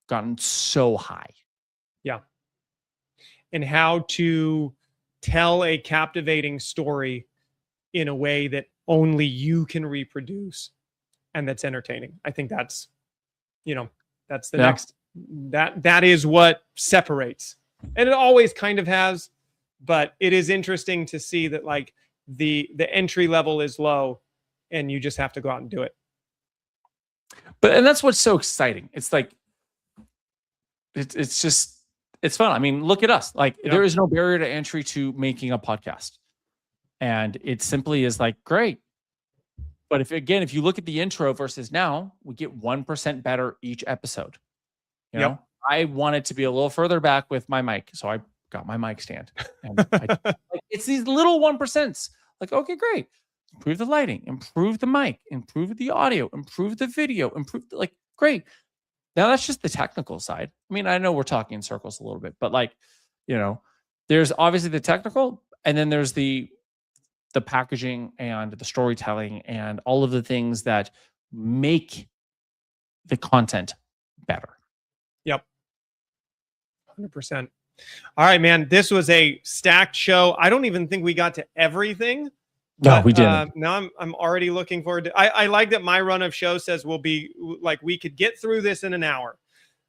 gotten so high. Yeah. And how to tell a captivating story in a way that only you can reproduce and that's entertaining. I think that's, that's the next, that is what separates. And it always kind of has, but it is interesting to see that like the entry level is low and you just have to go out and do it. And that's what's so exciting. It's like, it's just, it's fun. I mean, look at us. Like, there is no barrier to entry to making a podcast. And it simply is like, great. But if you look at the intro versus now, we get 1% better each episode. You know, I wanted to be a little further back with my mic. So I got my mic stand. And it's these little 1%. Like, okay, great. Improve the lighting, improve the mic, improve the audio, improve the video, great. Now that's just the technical side. I mean, I know we're talking in circles a little bit, but like, there's obviously the technical, and then there's the packaging and the storytelling and all of the things that make the content better. Yep. 100%. All right, man. This was a stacked show. I don't even think we got to everything. No, we didn't. Now I'm already looking forward to. I like that my run of show says we'll be like we could get through this in an hour.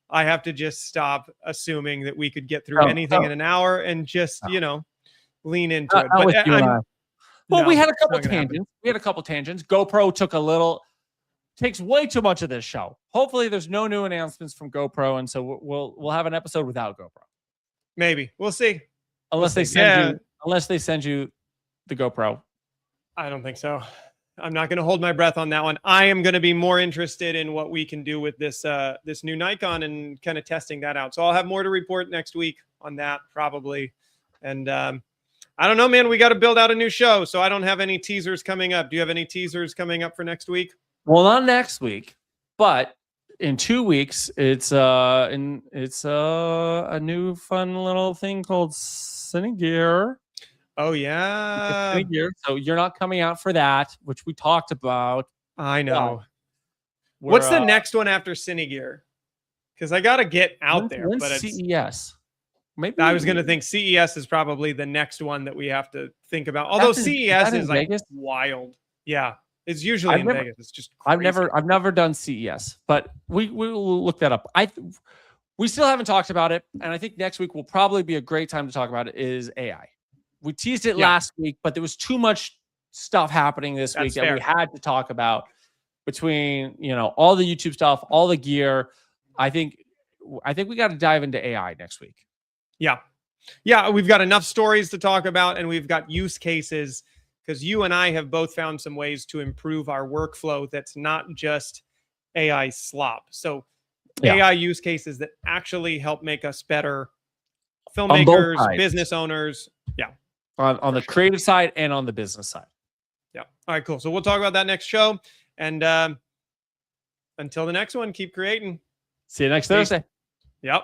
I have to just stop assuming that we could get through anything in an hour and just lean into it. But we had a couple tangents. GoPro takes way too much of this show. Hopefully, there's no new announcements from GoPro, and so we'll have an episode without GoPro. Maybe we'll see. Unless they send you the GoPro. I don't think so. I'm not going to hold my breath on that one. I am going to be more interested in what we can do with this this new Nikon and kind of testing that out. So I'll have more to report next week on that probably. And I don't know, man. We got to build out a new show, so I don't have any teasers coming up. Do you have any teasers coming up for next week? Well, not next week, but in 2 weeks, it's a new fun little thing called Cinegear. Oh, yeah. So you're not coming out for that, which we talked about. I know. What's the next one after Cinegear? Because I got to get out there. But it's CES. Maybe I was going to think CES is probably the next one that we have to think about. Although CES is like Vegas? Wild. Yeah. It's usually in Vegas. It's just crazy. I've never done CES, but we will look that up. We still haven't talked about it. And I think next week will probably be a great time to talk about it is AI. We teased it last week, but there was too much stuff happening this week that we had to talk about between, all the YouTube stuff, all the gear. I think we got to dive into AI next week. Yeah. Yeah. We've got enough stories to talk about and we've got use cases because you and I have both found some ways to improve our workflow. That's not just AI slop. So AI use cases that actually help make us better filmmakers, business owners. Yeah. On the creative side and on the business side. Yeah. All right, cool. So we'll talk about that next show. And until the next one, keep creating. See you next Thursday. Yep.